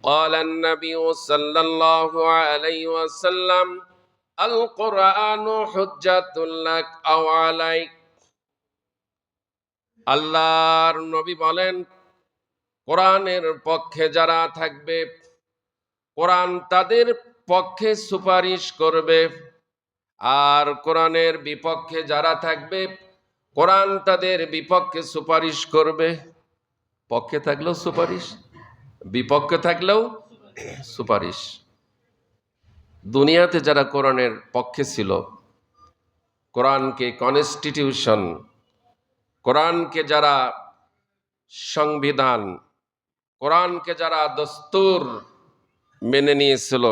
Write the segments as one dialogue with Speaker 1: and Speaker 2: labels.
Speaker 1: قال النبي صلى الله عليه وسلم القرآن حجة لك أو عليك। আল্লাহর নবী বলেন, কোরআনের পক্ষে যারা থাকবে কোরআন তাদের পক্ষে সুপারিশ করবে, আর কোরআনের বিপক্ষে যারা থাকবে কোরআন তাদের বিপক্ষে সুপারিশ করবে। পক্ষে থাকলেও সুপারিশ, বিপক্ষে থাকলেও সুপারিশ। দুনিয়াতে যারা কোরআনের পক্ষে ছিল, কোরআনকে কনস্টিটিউশন, কোরআনকে যারা সংবিধান, কোরআনকে যারা দস্তুর মেনে নিয়েছিল,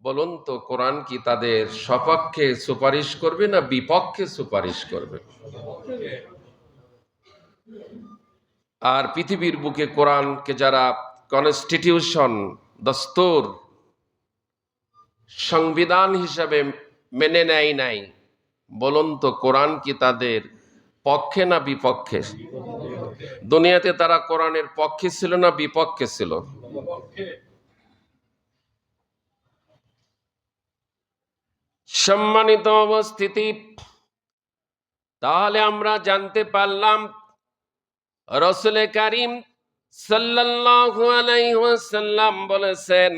Speaker 1: বলুন তো কোরআন কি তাদের সপক্ষে সুপারিশ করবে না বিপক্ষে সুপারিশ করবে? আর পৃথিবীর বুকে কোরআনকে যারা কনস্টিটিউশন, দস্তুর, সংবিধান হিসাবে মেনে নেয় নাই, বলুন তো কোরআন কি তাদের পক্ষে না বিপক্ষে? দুনিয়াতে তারা কোরআনের পক্ষে ছিল না বিপক্ষে ছিল? সম্মানিত উপস্থিতি, তাহলে আমরা জানতে পারলাম রাসূল কারীম সাল্লাল্লাহু আলাইহি ওয়াসাল্লাম বলেছেন,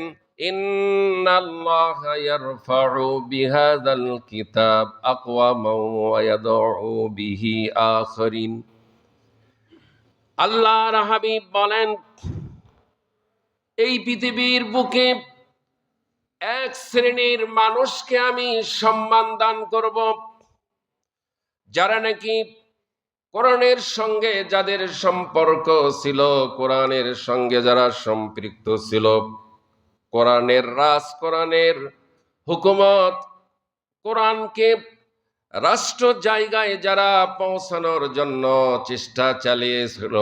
Speaker 1: ইন্নাল্লাহা ইয়ারফাউ বিহাযাল কিতাব আকওয়ামান ওয়া ইয়াদউ বিহি আখারিন। আল্লাহর হাবিব বলেন, এই পৃথিবীর বুকে এক শ্রেণীর মানুষকে আমি সম্মান দান করব, যারা নাকি কোরআনের সঙ্গে যাদের সম্পর্ক ছিল, কোরআনের সঙ্গে যারা সম্পৃক্ত ছিল, কোরআনের রাজ, কোরআনের হুকুমত, কোরআনকে রাষ্ট্র জায়গায় যারা পৌঁছানোর জন্য চেষ্টা চালিয়েছিল,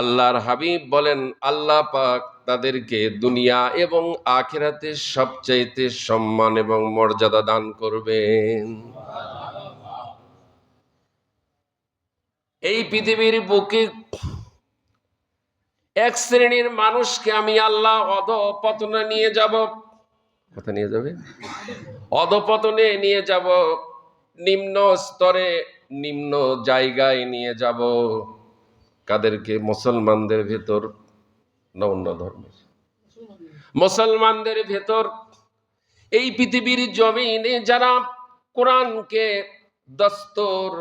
Speaker 1: আল্লাহর হাবিব বলেন আল্লাহ পাক তাদেরকে দুনিয়া এবং আখিরাতে সবচাইতে সম্মান এবং মর্যাদা দান করবেন। এই পৃথিবীর বুকে এক শ্রেণীর মানুষকে আমি আল্লাহ অধঃপতনে নিয়ে যাব। কোথায় নিয়ে যাবে? অধঃপতনে নিয়ে যাব, নিম্ন স্তরে, নিম্ন জায়গায় নিয়ে যাব। কাদেরকে? মুসলমানদের ভেতর না অন্য ধর্মের? মুসলমানদের ভেতর এই পৃথিবীর জমিনে যারা কোরআনকে দস্তুর,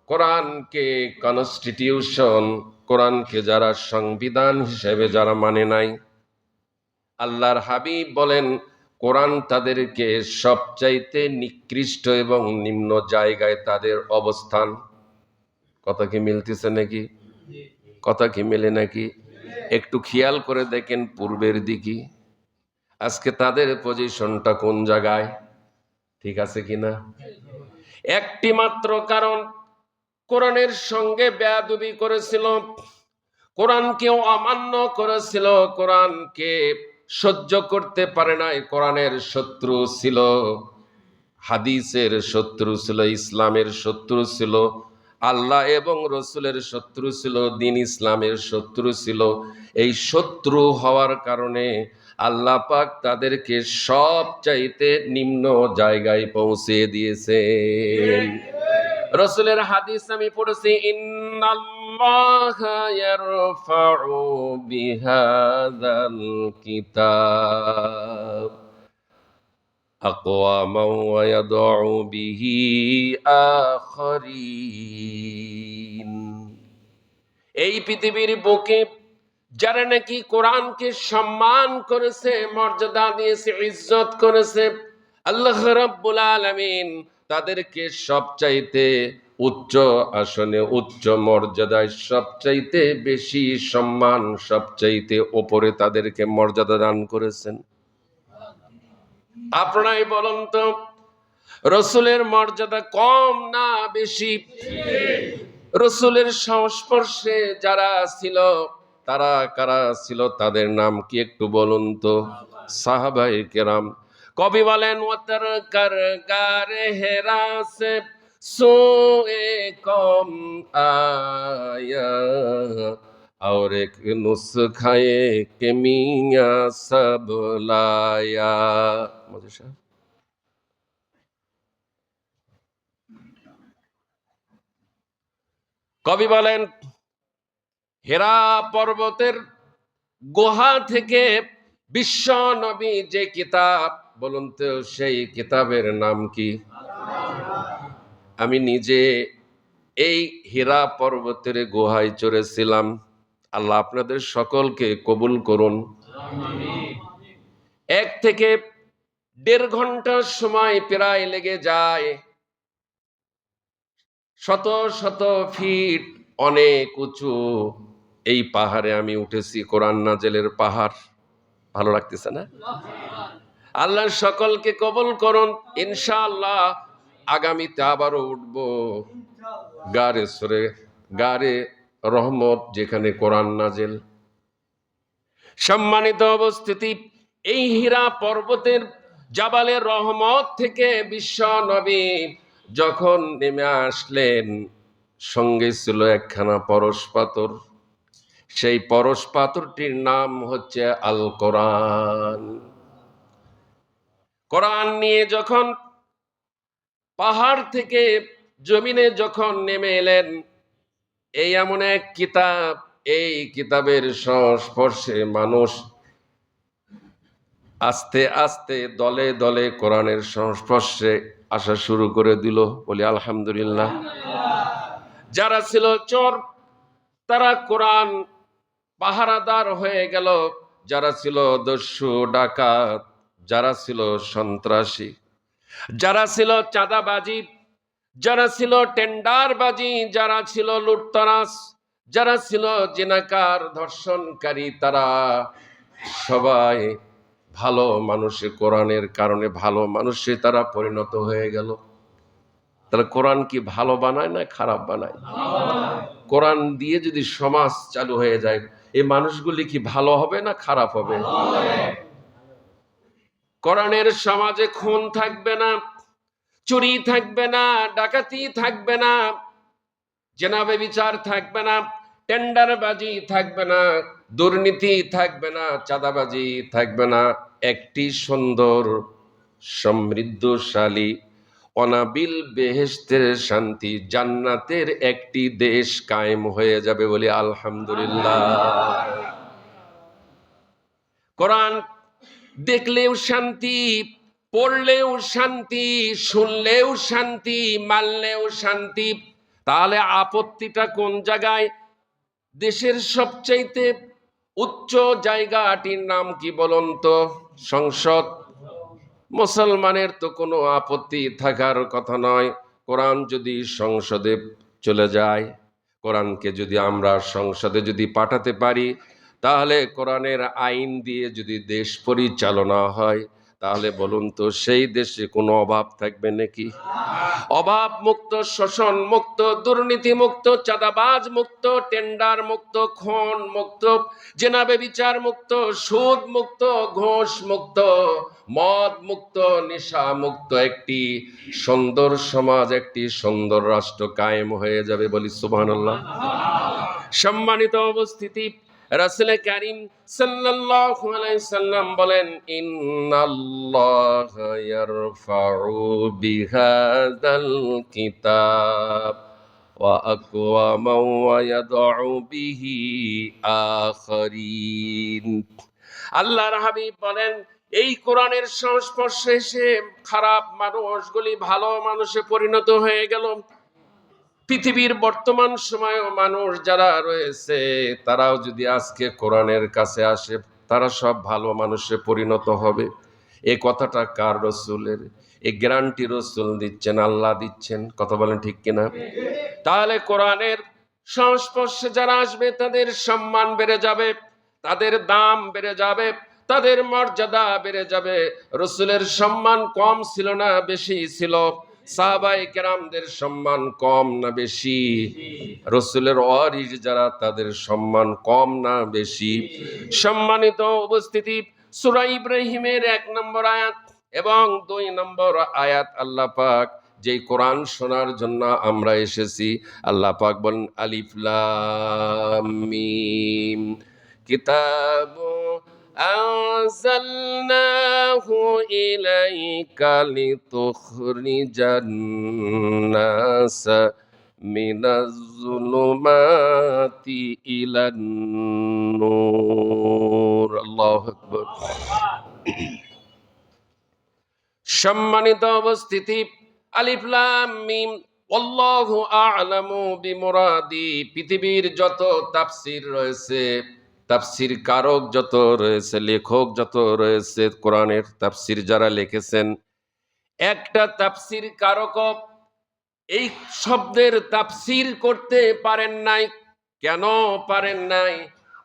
Speaker 1: কোরআনকে কনস্টিটিউশন, কোরআনকে যারা সংবিধান হিসেবে যারা মানে নাই, আল্লাহর হাবিব বলেন কোরআন তাদেরকে সবচাইতে নিকৃষ্ট এবং নিম্ন জায়গায় তাদের অবস্থান। কথা কি মিলতেছে নাকি? কথা কি মেলে নাকি? একটু খেয়াল করে দেখেন পূর্বের দিকে, আজকে তাদের পজিশনটা কোন জায়গায়? ঠিক আছে কিনা? একটি মাত্র কারণ, কোরআনের সঙ্গে বেয়াদবি করেছিল, কোরআনকেও অমান্য করেছিল, কোরআনকে সহ্য করতে পারে নাই, কোরআনের শত্রু ছিল, হাদিসের শত্রু ছিল, ইসলামের শত্রু ছিল, আল্লাহ এবং রসুলের শত্রু ছিল, দ্বীন ইসলামের শত্রু ছিল। এই শত্রু হওয়ার কারণে আল্লাহ পাক তাদেরকে সব চাইতে নিম্ন জায়গায় পৌঁছে দিয়েছেন। রসুলের হাদিস আমি পড়েছি, ইন্নাল্লাহা ইয়ারফাউ বিহাযাল কিতাব আকওয়ামান ওয়া ইয়াদউ বিহি আখারিন। এই পৃথিবীর বুকে যারা নাকি কোরআনকে সম্মান করেছে, মর্যাদা দিয়েছে, ইজ্জত করেছে, আল্লাহ রাব্বুল আলামিন তাদেরকে সবচাইতে উচ্চ আসনে, উচ্চ মর্যাদায়, সবচাইতে বেশি সম্মান, সবচাইতে ওপরে তাদেরকে মর্যাদা দান করেছেন। আপনারাই বলুন তো, রসুলের মর্যাদা কম না বেশি? রসুলের সংস্পর্শে যারা ছিল তারা কারা ছিল? তাদের নাম কি একটু বলুন তো? সাহাবায়ে কেরাম। কবি বলেন, ওয়াতার কারগারে হেরাসে সোয়ে কম আয়া और एक नुस्खाए के मियां सब लाया। मुझे साहब কবি বলেন, হেরা পর্বতের গুহা থেকে বিশ্ব নবী যে কিতাব, বলুন তো সেই কিতাবের নাম কি? আমি নিজে এই হীরা পর্বতের গুহায় চড়েছিলাম। আল্লাহ আপনাদের সকলকে কবুল করুন। 1 থেকে 1.5 ঘন্টার সময় প্রায় লেগে যায়। শত শত ফিট অনেক উঁচু এই পাহাড়ে আমি উঠেছি, কোরআন নাজেলের পাহাড়। ভালো লাগতেছে না? আল্লাহ সকলকে কবুল করুন। ইনশাআল্লাহ আগামীতে আবারও উঠবো গারে সরে, গারে রহমত, যেখানে কোরআন নাজেল। সম্মানিত উপস্থিতি, এই হীরা পর্বতের জাবালের রহমত থেকে বিশ্ব নবী যখন নেমে আসলেন, সঙ্গে ছিল একখানা পরশ পাথর। সেই পরশ পাথরটির নাম হচ্ছে আল কোরআন। কোরআন নিয়ে যখন পাহাড় থেকে জমিনে যখন নেমে এলেন, এই এমন এক কিতাব, এই কিতাবের সংস্পর্শে মানুষ আস্তে আস্তে দলে দলে কোরআনের সংস্পর্শে আসা শুরু করে দিল। বলি আলহামদুলিল্লাহ। যারা ছিল চোর, তারা কোরআন পাহারাদার হয়ে গেল। যারা ছিল দস্যু ডাকাত, যারা ছিল সন্ত্রাসী, যারা ছিল চাঁদাবাজি, যারা ছিল টেন্ডারবাজি, যারা ছিল লুটতরাজ, যারা ছিল জিনাকার ধর্ষণকারী, তারা সবাই ভালো মানুষে, কোরআনের কারণে ভালো মানুষে তারা পরিণত হয়ে গেল। তাহলে কোরআন কি ভালো বানায় না খারাপ বানায়? কোরআন দিয়ে যদি সমাজ চালু হয়ে যায়, এই মানুষগুলি কি ভালো হবে না খারাপ হবে? কোরআনের সমাজে খুন থাকবে না, চুরি থাকবে না, ডাকাতি থাকবে না, জেনাবে বিচার থাকবে না, টেন্ডারবাজি থাকবে না, দুর্নীতি থাকবে না, চাঁদাবাজি থাকবে না। একটি সুন্দর সমৃদ্ধশালী অনাবিল বেহেশতের শান্তি, জান্নাতের একটি দেশ কায়েম হয়ে যাবে। বলি আলহামদুলিল্লাহ। কোরআন দেখলেও শান্তি, পড়লেও শান্তি, শুনলেও শান্তি, মানলেও শান্তি। তাহলে আপত্তিটা কোন জায়গায়? দেশের সবচাইতে উচ্চ জায়গাটির নাম কি বলুন তো? সংসদ। মুসলমানের তো কোনো আপত্তি থাকার কথা নয়। কোরআন যদি সংসদে চলে যায়, কোরআনকে যদি আমরা সংসদে যদি পাঠাতে পারি, তাহলে কোরআনের আইন দিয়ে যদি দেশ পরিচালনা হয়, তাহলে বলুন তো সেই দেশে কোনো অভাব থাকবে নাকি? অভাব মুক্ত, শোষণ মুক্ত, দুর্নীতি মুক্ত, চাঁদাবাজ মুক্ত, টেন্ডার মুক্ত, খুন মুক্ত, জেনাবে বিচার মুক্ত, সুদ মুক্ত, ঘুষ মুক্ত, মদ মুক্ত, নেশা মুক্ত একটি সুন্দর সমাজ, একটি সুন্দর রাষ্ট্র কায়েম হয়ে যাবে। বলি সুবহানাল্লাহ। সম্মানিত উপস্থিতি, রাসূল কারীম সাল্লাল্লাহু আলাইহি সাল্লাম বলেন, ইন্নাল্লাহা ইয়ারফাউ বিহাযাল কিতাব ওয়া আকওয়ামান ওয়া ইয়াদউ বিহি আখারিন। আল্লাহর হাবিব বলেন, এই কোরআনের সংস্পর্শে এসে খারাপ মানুষগুলি ভালো মানুষে পরিণত হয়ে গেল। পৃথিবীর বর্তমান সময়েও মানুষ যারা রয়েছে, তারাও যদি আজকে কোরআনের কাছে আসে, তারা সব ভালো মানুষে পরিণত হবে। এই কথাটা কার? রসুলের। এই গ্যারান্টি রসুল দিচ্ছেন, আল্লাহ দিচ্ছেন। কথা বলেন ঠিক কিনা? তাহলে কোরআনের সংস্পর্শে যারা আসবে, তাদের সম্মান বেড়ে যাবে, তাদের দাম বেড়ে যাবে, তাদের মর্যাদা বেড়ে যাবে। রসুলের সম্মান কম ছিল না বেশি ছিল? সাহাবায়ে কেরামদের সম্মান কম না বেশি? রসুলের ওয়ারিস যারা, তাদের সম্মান কম না বেশি? সম্মানিত উপস্থিতি, সূরা ইব্রাহিমের 1 নম্বর আয়াত এবং 2 নম্বর আয়াত আল্লাহ পাক যেই কোরআন শোনার জন্য আমরা এসেছি। আল্লাহ পাক বলেন আলিফ লাম মিম কিতাবু আনজালনাহু ইলাইকা লিতুখরিজান নাসা মিনাজ যুলুমাতি ইলান নূর। আল্লাহু আকবার। সম্মানিত উপস্থিতি, আলিফ লাম মিম আল্লাহু আ'লামু বিমুরাদি। পৃথিবীর যত তাফসীর রয়েছে, তাফসীর কারক যত রয়েছে, লেখক যত রয়েছে, কোরআনের তাফসীর যারা লিখেছেন, একটা তাফসীর কারক এই শব্দের তাফসীর করতে পারেন নাই। কেন পারেন নাই?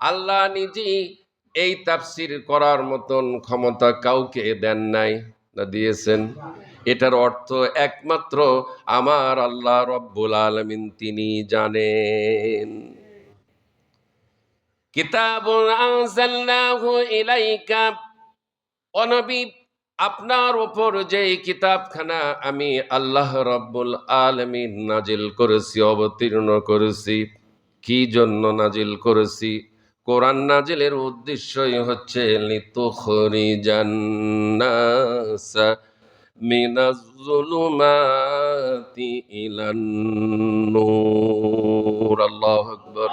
Speaker 1: আল্লাহ নিজেই এই তাফসীর করার মতন ক্ষমতা কাউকে দেন নাই, না দিয়েছেন? এটার অর্থ একমাত্র আমার আল্লাহ রব্বুল আলামিন তিনি জানেন। কিতাবুন আনজালনাহু ইলাইকা, ও নবী, আপনার উপর যে কিতাবখানা আমি আল্লাহ রব্বুল আলামিন নাজিল করেছি, অবতীর্ণ করেছি, কি জন্য নাজিল করেছি? কোরআন নাজিলের উদ্দেশ্যই হচ্ছে লিতুখরিজান নাসা মিনাজ যুলুমাতি ইলান নূর। আল্লাহু আকবার।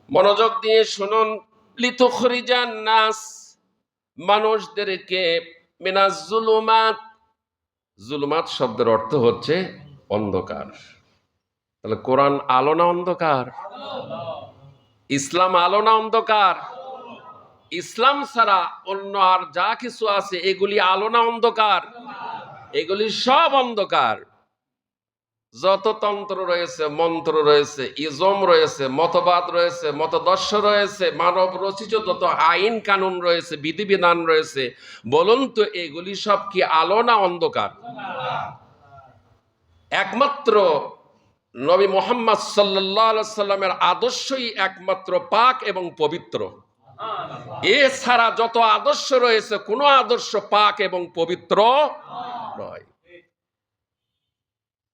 Speaker 1: মনোযোগ দিয়ে শুনুন। লিতুখরিজান নাস, মানুষদেরকে, মিনাজ যুলুমাত, যুলুমাত শব্দের অর্থ হচ্ছে অন্ধকার। তাহলে কোরআন আলো না অন্ধকার? ইসলাম আলো না অন্ধকার? ইসলাম ছাড়া অন্য আর যা কিছু আছে এগুলি আলো না অন্ধকার? এগুলি সব অন্ধকার। যত তন্ত্র রয়েছে, মন্ত্র রয়েছে, ইজম রয়েছে, মতবাদ রয়েছে, মতদর্শ রয়েছে, মানব রচিত যত আইন কানুন রয়েছে, বিধিবিধান রয়েছে, বলুন তো এগুলি সব কি আলো না অন্ধকার? একমাত্র নবী মুহাম্মদ সাল্লাল্লাহু আলাইহি সাল্লামের আদর্শই একমাত্র পাক এবং পবিত্র। এছাড়া যত আদর্শ রয়েছে কোনো আদর্শ পাক এবং পবিত্র নয়।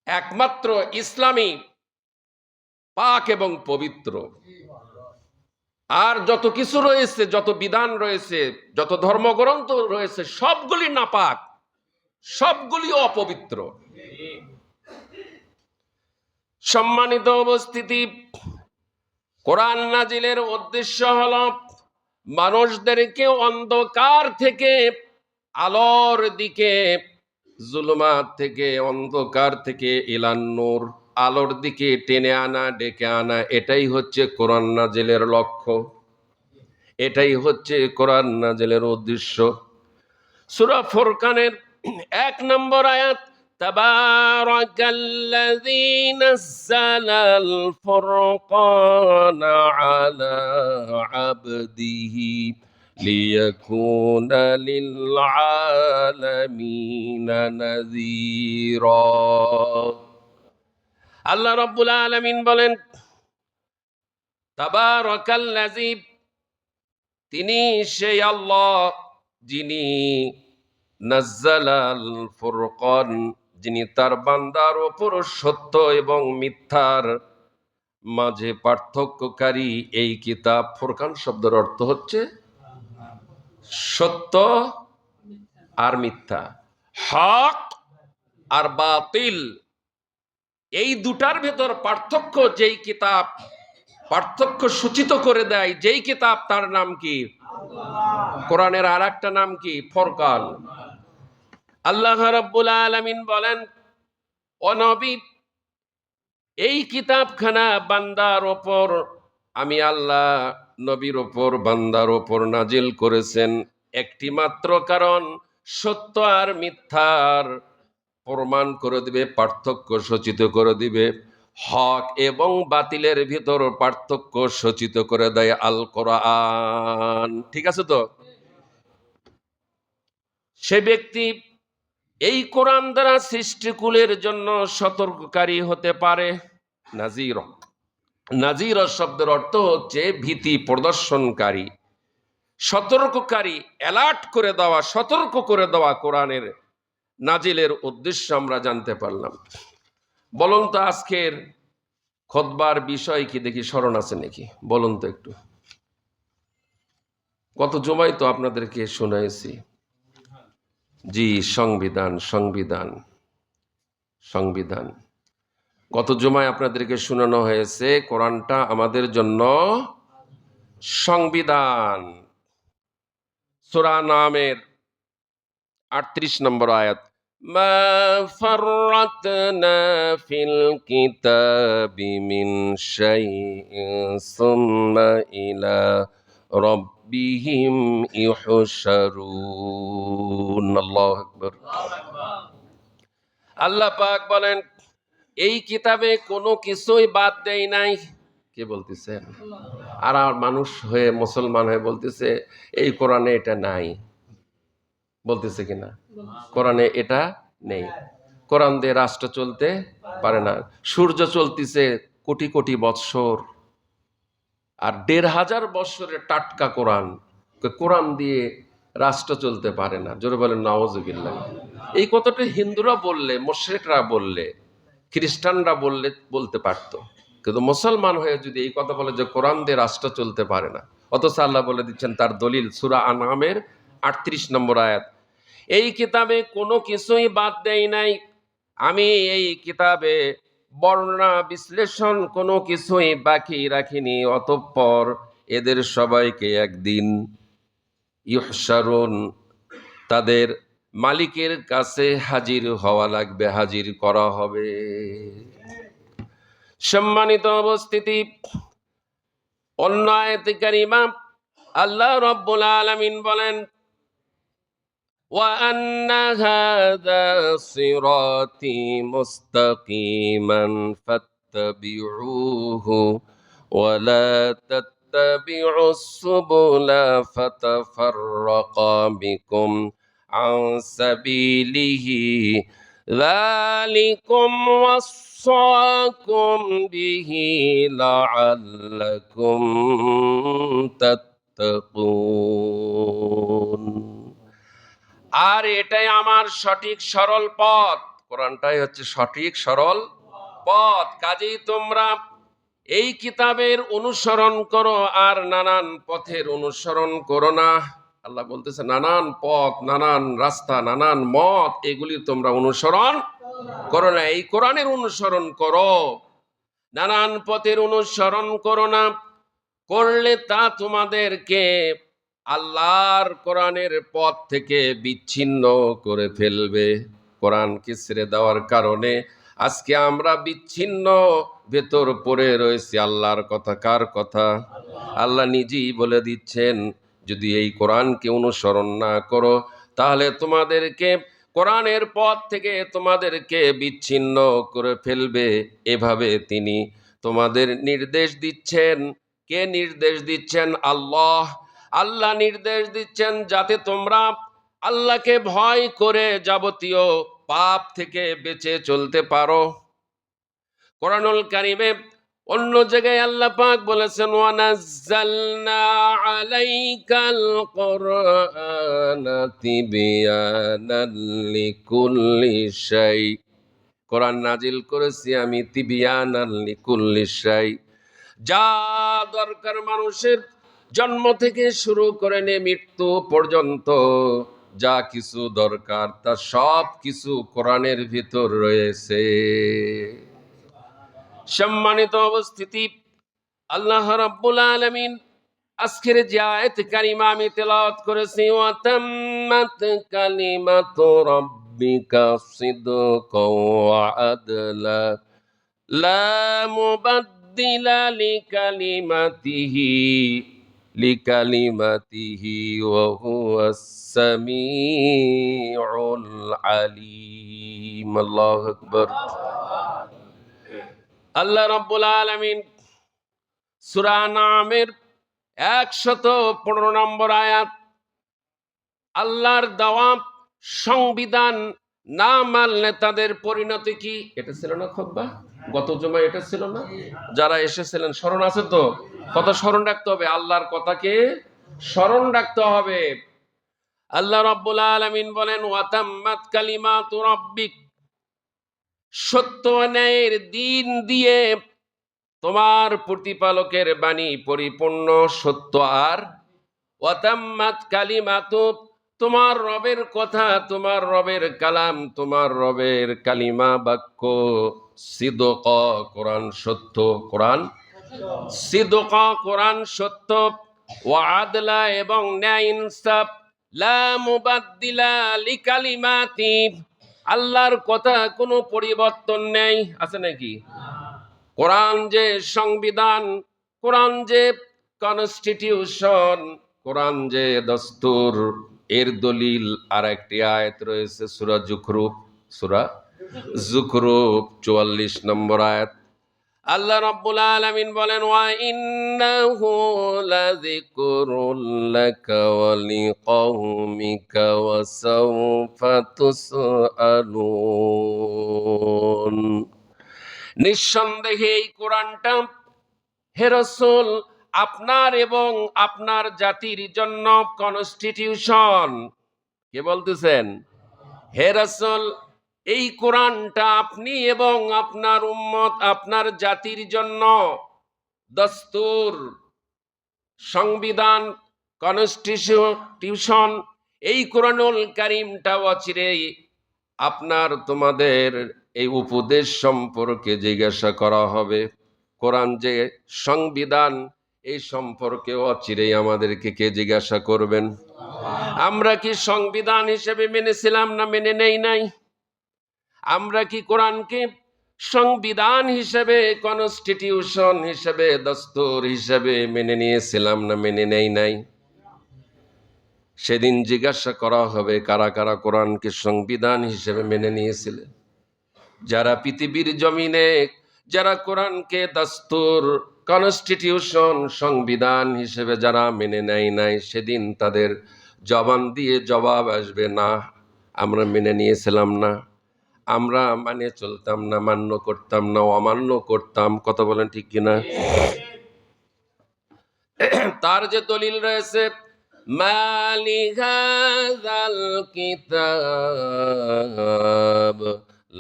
Speaker 1: একমাত্র ইসলামী পাক এবং পবিত্র। আর যত কিছু রয়েছে, যত বিধান রয়েছে, যত ধর্মগ্রন্থ রয়েছে, সবগুলি নাপাক, সবগুলি অপবিত্র। সম্মানিত উপস্থিতি, কোরআন নাজিলের উদ্দেশ্য হল মানুষদেরকে অন্ধকার থেকে আলোর দিকে, জুলুমাত থেকে, অন্ধকার থেকে ইলান নূর, আলোর দিকে টেনে আনা, ডেকে আনা। এটাই হচ্ছে কোরআন নাজিলের লক্ষ্য, এটাই হচ্ছে কোরআন নাজিলের উদ্দেশ্য। সূরা ফুরকানের 1 নম্বর আয়াত, তাবারাকাল্লাযী নাযালাল ফুরকানা আলা আবদিহি লিয়াকুনা লিল আলামিনা নাযীরা। আল্লাহ রাব্বুল আলামিন বলেন, তাবারাকাল্লাযী, তিনি সেই আল্লাহ যিনি নাজ্জালাল ফুরকান, যিনি তার বান্দার উপর সত্য এবং মিথ্যার মাঝে পার্থক্যকারী এই কিতাব। ফুরকান শব্দের অর্থ হচ্ছে সত্য আর মিথ্যা, হক আর বাতিল। এই দুটার ভেতর পার্থক্য, যেই কিতাব পার্থক্য সূচিত করে দেয়, যেই কিতাব তার নাম কি? কোরআনের আর একটা নাম কি? ফুরকান। আল্লাহ রাব্বুল আলামিন বলেন, ও নবী, এই কিতাবখানা বান্দার ওপর আমি আল্লাহ নবীর ওপর, বান্দার ওপর নাজিল করেছেন একটি মাত্র কারণ, সত্য আর মিথ্যার প্রমাণ করে দিবে, পার্থক্য সূচিত করে দিবে, হক এবং বাতিলের ভিতর পার্থক্য সূচিত করে দেয় আল কোরআন। ঠিক আছে তো? সে ব্যক্তি এই কোরআন দ্বারা সৃষ্টিকুলের জন্য সতর্ককারী হতে পারে। নাজির, নাজির শব্দের অর্থ হচ্ছে ভীতি প্রদর্শনকারী, সতর্ককারী, অ্যালার্ট করে দেওয়া, সতর্ক করে দেওয়া। কোরআনের নাজিলের উদ্দেশ্য আমরা জানতে পারলাম। বলুন তো আজকের খুতবার বিষয় কি দেখি, স্মরণ আছে নাকি? বলুন তো একটু। গত জুমায় তো আপনাদেরকে শুনাইছি। জি, সংবিধান সংবিধান সংবিধান। গত জুমায় আপনাদেরকে শোনানো হয়েছে কোরআনটা আমাদের জন্য সংবিধান। সূরা নামের 38 নম্বর আয়াত, মা ফাররাতনা ফিল কিতাবি মিন শাইইন সুম্মা ইলা রাব্বিহিম ইহশারুন। আল্লাহু আকবার। আল্লাহ পাক বলেন, এই কিতাবে কোনো কিছুই বাদ দেয় নাই। কে বলতেছেন? আর মানুষ হয়ে, মুসলমান হয়ে বলতেছে এই কোরআনে এটা নাই। বলতেছে কিনা? কোরআনে এটা নেই। কোরআন দিয়ে রাষ্ট্র চলতে পারে না। সূর্য চলতেছে কোটি কোটি বৎসর, আর ১৫০০ বৎসরের টাটকা কোরআন, কোরআন দিয়ে রাষ্ট্র চলতে পারে না। জোরে বলেন নাউজুবিল্লাহ। এই কথাটা হিন্দুরা বললে, মুশরিকরা বললে, খ্রিস্টানরা বললে বলতে পারতো, কিন্তু মুসলমান হয়ে যদি এই কথা বলে যে কোরআন দিয়ে রাষ্ট্র চলতে পারে না, অথচ আল্লাহ বলে দিচ্ছেন তার দলিল সূরা আনআমের ৩৮ নম্বর আয়াত, এই কিতাবে কোনো কিছুই বাদ দেই নাই। আমি এই কিতাবে বর্ণনা বিশ্লেষণ কোনো কিছুই বাকি রাখিনি। অতঃপর এদের সবাইকে একদিন ইহশারুন, তাদের মালিকের কাছে হাজির হওয়া লাগবে, হাজির করা হবে। সম্মানিত উপস্থিতি, অন্য আয়াতে কারিমা আল্লাহ রাব্বুল আলামিন বলেন, وأن هذا صراطي مستقيما فاتبعوه ولا تتبعوا السبل فتفرق بكم عن سبيله ذلكم وصاكم به لعلكم تتقون। আর এটাই আমার সঠিক সরল পথ। কোরআনটাই হচ্ছে সঠিক সরল পথ। কাজেই তোমরা এই কিতাবের অনুসরণ করো, আর নানান পথের অনুসরণ করো না। আল্লাহ বলতেছে নানান পথ, নানান রাস্তা, নানান মত, এগুলি তোমরা অনুসরণ করো না, এই কোরআনের অনুসরণ করো। নানান পথের অনুসরণ করো না, করলে তা তোমাদেরকে আল্লাহর কোরআনের পথ থেকে বিচ্ছিন্ন করে ফেলবে। কোরআনকে ছেড়ে দেওয়ার কারণে আজকে আমরা বিচ্ছিন্ন ভেতর পড়ে রয়েছি। আল্লাহর কথা কার কথা? আল্লাহ নিজেই বলে দিচ্ছেন, যদি এই কোরআনকে অনুসরণ না করো তাহলে তোমাদেরকে কোরআনের পথ থেকে তোমাদেরকে বিচ্ছিন্ন করে ফেলবে। এভাবে তিনি তোমাদের নির্দেশ দিচ্ছেন। কে নির্দেশ দিচ্ছেন? আল্লাহ। আল্লাহ নির্দেশ দিচ্ছেন যাতে তোমরা আল্লাহকে ভয় করে যাবতীয় পাপ থেকে বেঁচে চলতে পারো। কোরআনুল কারীমে অন্য জায়গায় আল্লাহ পাক বলেছেন, ওয়ানাজ্জালনা আলাইকাল কুরআনা তিবয়ানাল লিকুল্লি শাই। কোরআন নাজিল করেছি আমি তিবয়ানাল লিকুল্লি শাই, যা দরকার মানুষের জন্ম থেকে শুরু করে নিয়ে মৃত্যু পর্যন্ত যা কিছু দরকার তা সব কিছু কোরআনের ভিতর রয়েছে। সম্মানিত উপস্থিতি, আল্লাহ রাব্বুল আলামিন আজকের যে আয়াত কারিমা আমি তেলাওয়াত করেছি, ওয়া তাম্মাত কালিমাতু রাব্বিকা সিদকাও ওয়া আদলা লা মুবাদ্দিলা লিকালিমাতিহি ওয়া হুয়াস সামিউল আলিম। আল্লাহু আকবার। আল্লাহ রাব্বুল আলামিন সূরা নামের ১১৫ নম্বর আয়াত, আল্লাহর দেওয়া সংবিধান না মানলে তাদের পরিণতি কি? এটা ছিল না খুতবা? গত জুমায় এটা ছিল না? যারা এসেছিলেন স্মরণ আছে তো? কথা স্মরণ রাখতে হবে, আল্লাহর কথাকে স্মরণ রাখতে হবে। আল্লাহ রাব্বুল আলামিন বলেন ওয়াতাম্মাত কালিমাতু রাব্বিক, সত্য ন্যায়ের দিন দিয়ে তোমার প্রতিপালকের বাণী পরিপূর্ণ সত্য। আর ওয়াতাম্মাত কালিমাতু, তোমার রবের কথা, তোমার রবের কালাম, তোমার রবের কালিমা বাক্য, সিদক, কোরআন সত্য, কোরআন সিদক, কোরআন সত্য, ওয়া আদলা, এবং ন্যায় ইনসাফ, লা মুবাদ্দিলা লিকালিমাতি, আল্লাহর কথা কোনো পরিবর্তন নেই। আছে নাকি? কোরআন যে সংবিধান, কোরআন যে কনস্টিটিউশন, কোরআন যে দস্তুর, এর দলিল আর একটি আয়াত রয়েছে সূরা যুখরুফ, সূরা যুখরুফ 44 নম্বর আয়াত। আল্লাহ রাব্বুল আলামিন বলেন ওয়া ইন্নাহু লাযিকরুল লাকা ওয়া লিকাওমিকা ওয়া সাওফা তুসআলুন, নিঃসন্দেহে এই কোরআনটা হে রাসূল আপনার এবং আপনার জাতির জন্য কনস্টিটিউশন। কে বলতেছেন? হে রাসূল, এই কোরআনটা আপনি এবং আপনার উম্মত, আপনার জাতির জন্য দস্তুর, সংবিধান, কনস্টিটিউশন। এই কোরআনুল কারীমটা অচিরেই আপনার তোমাদের এই উপদেশ সম্পর্কে জিজ্ঞাসা করা হবে। কোরআন যে সংবিধান, এই সম্পর্কে অচিরেই আমাদেরকে কে জিজ্ঞাসা করবেন? আমরা কি সংবিধান হিসেবে মেনেছিলাম না মেনে নেই নাই? আমরা কি কোরআনকে সংবিধান হিসেবে, কনস্টিটিউশন হিসেবে, দস্তুর হিসেবে মেনে নিয়েছিলাম না মেনে নেই নাই? সেদিন জিজ্ঞাসা করা হবে কারা কারা কোরআনকে সংবিধান হিসেবে মেনে নিয়েছিলেন। যারা পৃথিবীর জমিনে, যারা কোরআনকে দস্তুর, কনস্টিটিউশন, সংবিধান হিসেবে যারা মেনে নেয় নাই, সেদিন তাদের জবান দিয়ে জবাব আসবে, না আমরা মেনে নিয়েছিলাম না, আমরা মানে চলতাম না, মান্য করতাম না, অমান্য করতাম। কথা বলেন ঠিক কিনা? তার যে দলিল রয়েছে, মালি হাযাল কিতাব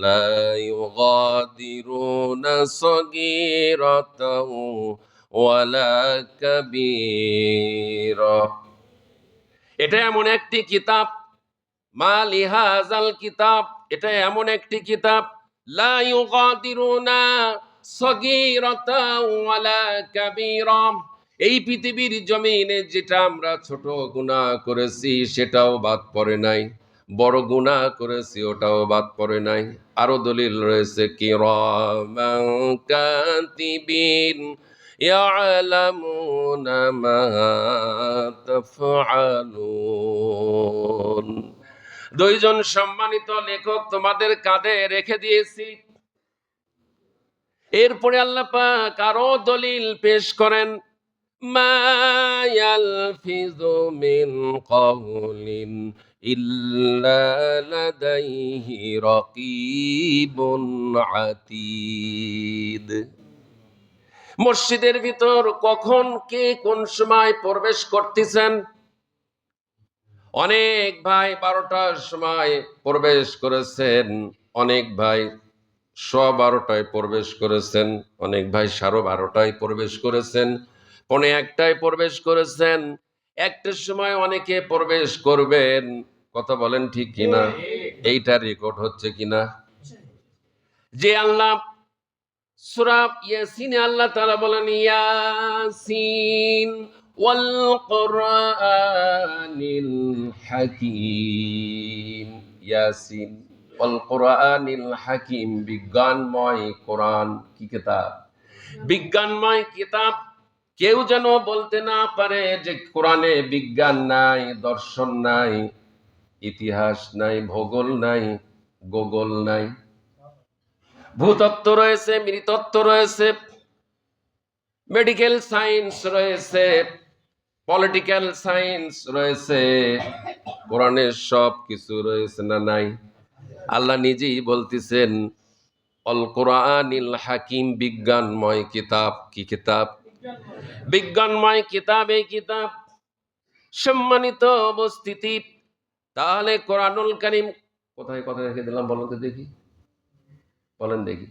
Speaker 1: লা ইউগাদিরুনা সগীরাতাও ওয়ালা কাবীরা, এটা এমন একটি কিতাব, মালি হাযাল কিতাব, এটা এমন একটি কিতাব, লা ইউগাদিরুনা সগীরাতাও ওয়ালা কাবীরা, এই পৃথিবীর জমিনে যেটা আমরা ছোট গুনাহ করেছি সেটাও বাদ পড়ে নাই, বড় গুনাহ করেছি ওটাও বাদ পড়ে নাই। আরো দলিল রয়েছে কিরামান কাতিবিন ইয়ালামুনা মা তাফআলুন, দুইজন সম্মানিত লেখক তোমাদের কাঁধে রেখে দিয়েছি। এরপরে আল্লাহ পাক আরো দলিল পেশ করেন, মা ইয়ালফিযু মিন কাওলিন ইল্লা লাদাইহি রাকীবুন আতীদ, মসজিদের ভিতর কখন কে কোন সময় প্রবেশ করতেছেন? অনেক ভাই 12টার সময় প্রবেশ করেছেন, অনেক ভাই 12:15 প্রবেশ করেছেন, অনেক ভাই 12:30 প্রবেশ করেছেন, 1:45 প্রবেশ করেছেন, একটার সময় অনেকে প্রবেশ করবেন। কথা বলেন ঠিক কিনা? এইটা রেকর্ড হচ্ছে কিনা? যে আল্লাহ সূরা ইয়াসিনে আল্লাহ তাআলা বলেন ইয়াসিন ওয়াল কুরআনিল হাকীম, ইয়াসিন ওয়াল কুরআনিল হাকীম, বিজ্ঞানময় কোরআন। কি কিতাব? বিজ্ঞানময় কিতাব। কেউ যেন বলতে না পারে যে কোরআনে বিজ্ঞান নাই, দর্শন নাই, ইতিহাস নাই, ভূগোল নাই, গোগল নাই। ভূতত্ত্ব রয়েছে, নৃতত্ত্ব রয়েছে, মেডিকেল সায়েন্স রয়েছে, পলিটিক্যাল সায়েন্স রয়েছে, কোরআনের সব কিছু রয়েছে না নাই? আল্লাহ নিজেই বলতেছেন অল কোরআনিল হাকিম, বিজ্ঞানময় কিতাব। কি কিতাব? বিজ্ঞানময় কিতাব। এই কিতাব, সম্মানিত উপস্থিতি, তাহলে কোরআনুল কারীম কোথায় কোথায় রেখে দিলাম বলেন তো দেখি, বলেন দেখি।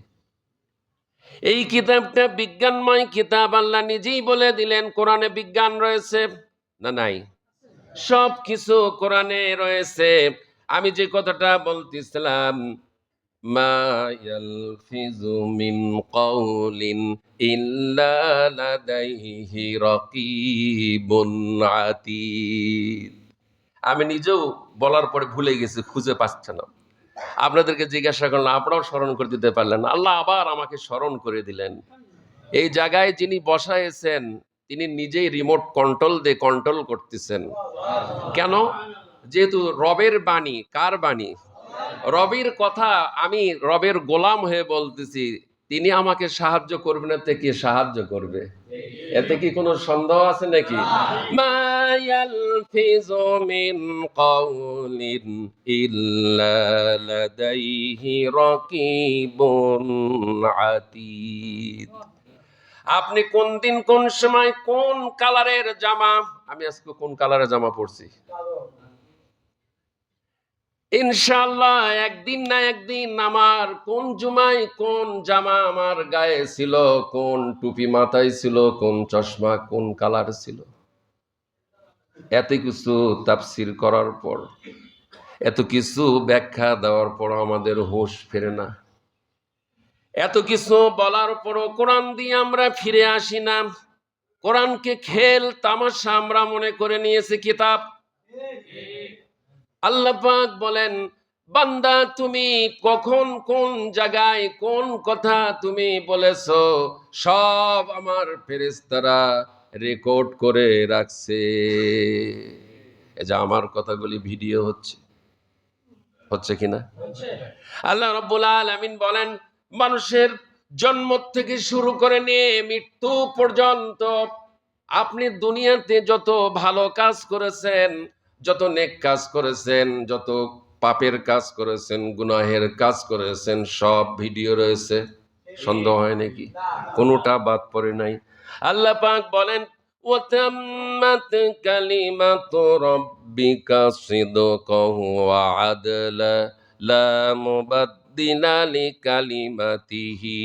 Speaker 1: এই কিতাবটা বিজ্ঞানময় কিতাব, আল্লাহ নিজেই বলে দিলেন কোরআনে বিজ্ঞান রয়েছে না নাই? সব কিছু কোরআনে রয়েছে। আমি যে কথাটা বলতেছিলাম, মা ইয়ালফিজু মিন কাউলিন ইল্লা লাদাইহি রাকিবুন আতীদ। আমি নিজেও বলার পরে ভুলে গেছি, খুঁজে পাচ্ছে না। আপনাদেরকে জিজ্ঞাসা করলাম, আপনারাও স্মরণ করে দিতে পারলেন না। আল্লাহ আবার আমাকে স্মরণ করে দিলেন। এই জায়গায় যিনি বসাইছেন তিনি নিজেই রিমোট কন্ট্রোল দিয়ে কন্ট্রোল করতেছেন। কেন? যেহেতু রবের বাণী, কার বাণী? রবের কথা আমি রবের গোলাম হয়ে বলতেছি, তিনি আমাকে সাহায্য করবে না তে কি সাহায্য করবে? এতে কি কোনো সন্দেহ আছে নাকি? মা ইয়ালফিজু মিন কাউলিন ইল্লা লাদাইহি রাকিবুন আতীদ। আপনি কোন দিন কোন সময় কোন কালারের জামা, আমি আজকে কোন কালারের জামা পরছি, ইনশাআল্লাহ একদিন না একদিন আমার কোন জুমায় কোন জামা আমার গায়ে ছিল, কোন টুপি মাথায় ছিল, কোন চশমা কোন কালার ছিল, এত কিছু তাফসীর করার পর, এত কিছু ব্যাখ্যা দেওয়ার পর আমাদের হুঁশ ফেরে না। এত কিছু বলার পরও কোরআন দিয়ে আমরা ফিরে আসি না। কোরআনকে খেল তামাশা আমরা মনে করে নিয়েছি কিতাব। আল্লাহ পাক বলেন, বান্দা তুমি কখন কোন জায়গায় কোন কথা তুমি বলেছো সব আমার ফেরেশতারা রেকর্ড করে রাখছে। এই যে আমার কথাগুলি ভিডিও হচ্ছে, হচ্ছে কিনা? আল্লাহ রাব্বুল আলামিন বলেন, মানুষের জন্ম থেকে শুরু করে নিয়ে মৃত্যু পর্যন্ত আপনি দুনিয়াতে যত ভালো কাজ করেছেন, যত নেক কাজ করেছেন, যত পাপের কাজ করেছেন, গুনাহের কাজ করেছেন, সব ভিডিও রয়েছে। সন্দেহ হয় নাকি? কোনোটা বাদ পড়ে নাই। আল্লাহ পাক বলেন, ওয়াতাম্মাত কালিমাতু রাব্বিকা সিদকাহু ওয়া আদলা লা মুবাদ্দিলা লিকালিমাতিহি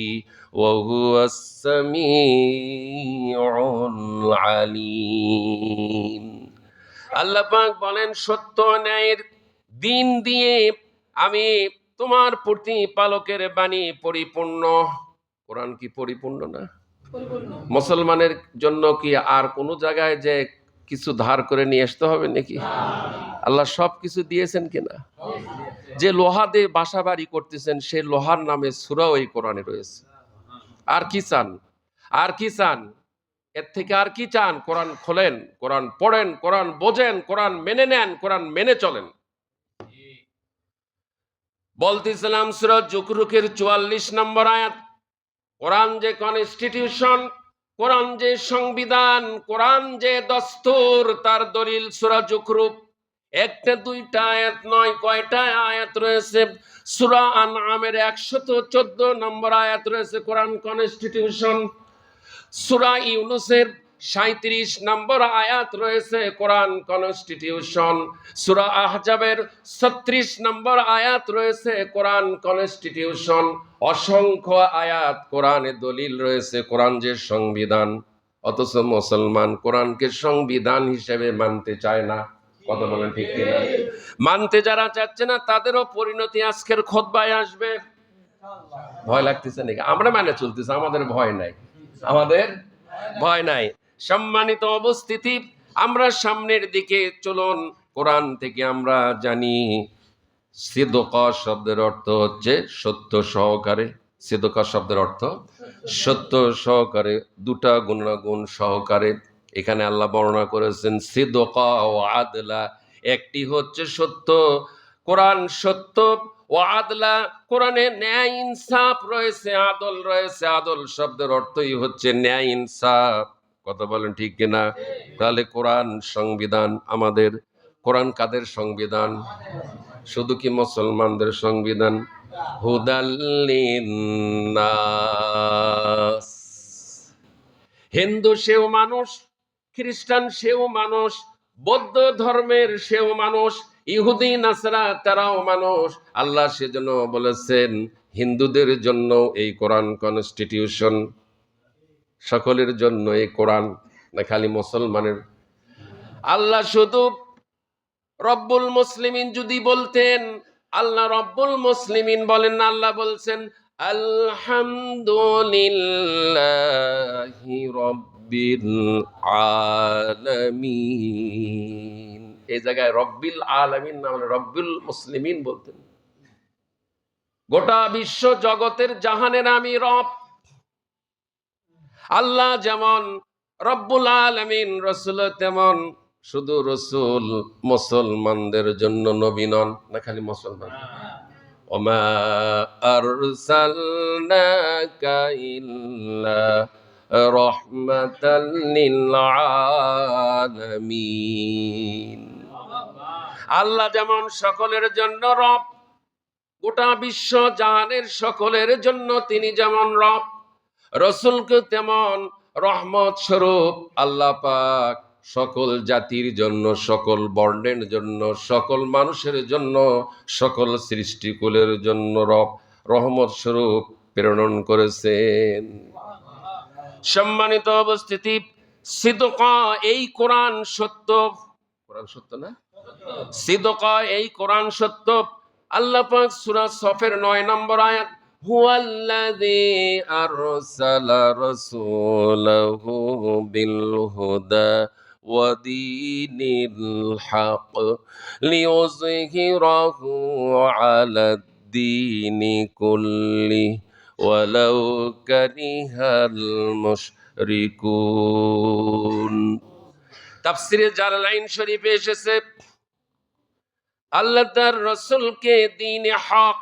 Speaker 1: ওয়া হুয়াস সামিউল আলিম। আল্লাহ পাক বলেন, সত্য ন্যায়ের দিন দিয়ে আমি তোমার প্রতিপালকের বাণী পরিপূর্ণ। কোরআন কি পরিপূর্ণ না? মুসলমানের জন্য কি আর কোনো জায়গায় যে কিছু ধার করে নিয়ে আসতে হবে নাকি? আল্লাহ সব কিছু দিয়েছেন কিনা? যে লোহা দিয়ে বাসা বাড়ি করতেছেন সেই লোহার নামে সূরা ওই কোরআনে রয়েছে। আর কি চান? আর কি চান? এর থেকে আর কি চান? কোরআন খোলেন, কোরআন পড়েন, কোরআন বোঝেন, কোরআন মেনে নেন, কোরআন মেনে চলেন। বলতেছিলাম সূরা যুকরুকের 44 নম্বর আয়াত, কোরআন যে কনস্টিটিউশন, কোরআন যে সংবিধান, কোরআন যে দস্তুর, তার দলিল সূরা যুকরুক। একটা দুইটা আয়াত নয়, কয়টা আয়াত রয়েছে? সূরা আনআমের 114 নম্বর আয়াত রয়েছে কোরআন কনস্টিটিউশন। সূরা ইউনূসের 37 নম্বর আয়াত রয়েছে কোরআন কনস্টিটিউশন। সূরা আহজাবের 36 নম্বর আয়াত রয়েছে কোরআন কনস্টিটিউশন। অসংখ্য আয়াত কোরআনে দলিল রয়েছে কোরআন যে সংবিধান। অথচ মুসলমান কোরআনকে সংবিধান হিসেবে মানতে চায় না। কথা বলেন ঠিক কিনা? মানতে যারা চাচ্ছে না তাদেরও পরিণতি আজকের খুতবায় আসবে। ভয় লাগতেছে নাকি? আমরা মানে চলতেছি, আমাদের ভয় নাই, আমাদের ভয় নাই। সম্মানিত উপস্থিতি, আমরা সামনের দিকে চলুন। কোরআন থেকে আমরা জানি সিদকা শব্দের অর্থ হচ্ছে সত্য সহকারে। সিদকা শব্দের অর্থ সত্য সহকারে, দুটা গুণাগুণ সহকারে। এখানে আল্লাহ বর্ণনা করেছেন সিদকা ও আদলা। একটি হচ্ছে সত্য, কোরআন সত্য, ও আদলা কোরআনে ন্যায় ইনসাফ রয়েছে, আদল রয়েছে। আদল শব্দের অর্থই হচ্ছে ন্যায় ইনসাফ। কথা বলেন ঠিক কিনা? তাহলে কোরআন সংবিধান আমাদের। কোরআন কাদের সংবিধান? শুধু কি মুসলমানদের সংবিধান? হুদাল্লিন্নাস। হিন্দু সেও মানুষ, খ্রিস্টান সেও মানুষ, বৌদ্ধ ধর্মের সেও মানুষ, ইহুদি নাসরা তারাও মানুষ। আল্লাহ সেজন্য বলেছেন হিন্দুদের জন্য এই কোরআন কনস্টিটিউশন, সকলের জন্য এই কোরআন, না খালি মুসলমানের? আল্লাহ শুধু রব্বুল মুসলিমিন যদি বলতেন, আল্লাহ রব্বুল মুসলিমিন বলেন না, আল্লাহ বলছেন আলহামদুলিল্লাহি রব্বিল আলামিন। এই জায়গায় রব্বিল আলামিন না বলে রব্বুল মুসলিমিন বলতেন। গোটা বিশ্ব জগতের জাহানের আমি রব। আল্লাহ যেমন রব্বুল আলামিন, রসুল তেমন। শুধু রসুল মুসলমানদের জন্য নবী নন, না খালি মুসলমান? ওমা আরসালনাকা ইল্লা রাহমাতাল লিল আলামিন। আল্লাহ যেমন সকলের জন্য রব, গোটা বিশ্ব জাহানের সকলের জন্য তিনি যেমন রব, রসুলকে তেমন রহমত স্বরূপ আল্লাহ পাক সকল জাতির জন্য, সকল বর্ণের জন্য, সকল মানুষের জন্য, সকল সৃষ্টিকুলের জন্য রহমত স্বরূপ প্রেরণ করেছেন। সম্মানিত উপস্থিতি, সিদকা এই কোরআন সত্য। কোরআন সত্য না? সিদকা এই কোরআন সত্য। আল্লাহ পাক সূরা সফের 9 নম্বর আয়াত, হুয়াল্লাযী আরসালা রাসূলাহু বিল হুদা ওয়া দীনিল হক লিইয়ুযহিরাহু আলাদ দীনি কুল্লি ওয়ালাউ কারিহাল মুশরিকুন। তাফসীরে জালালাইন শরীফে এসেছে আল্লাহ তার রাসূলকে দ্বীনে হক,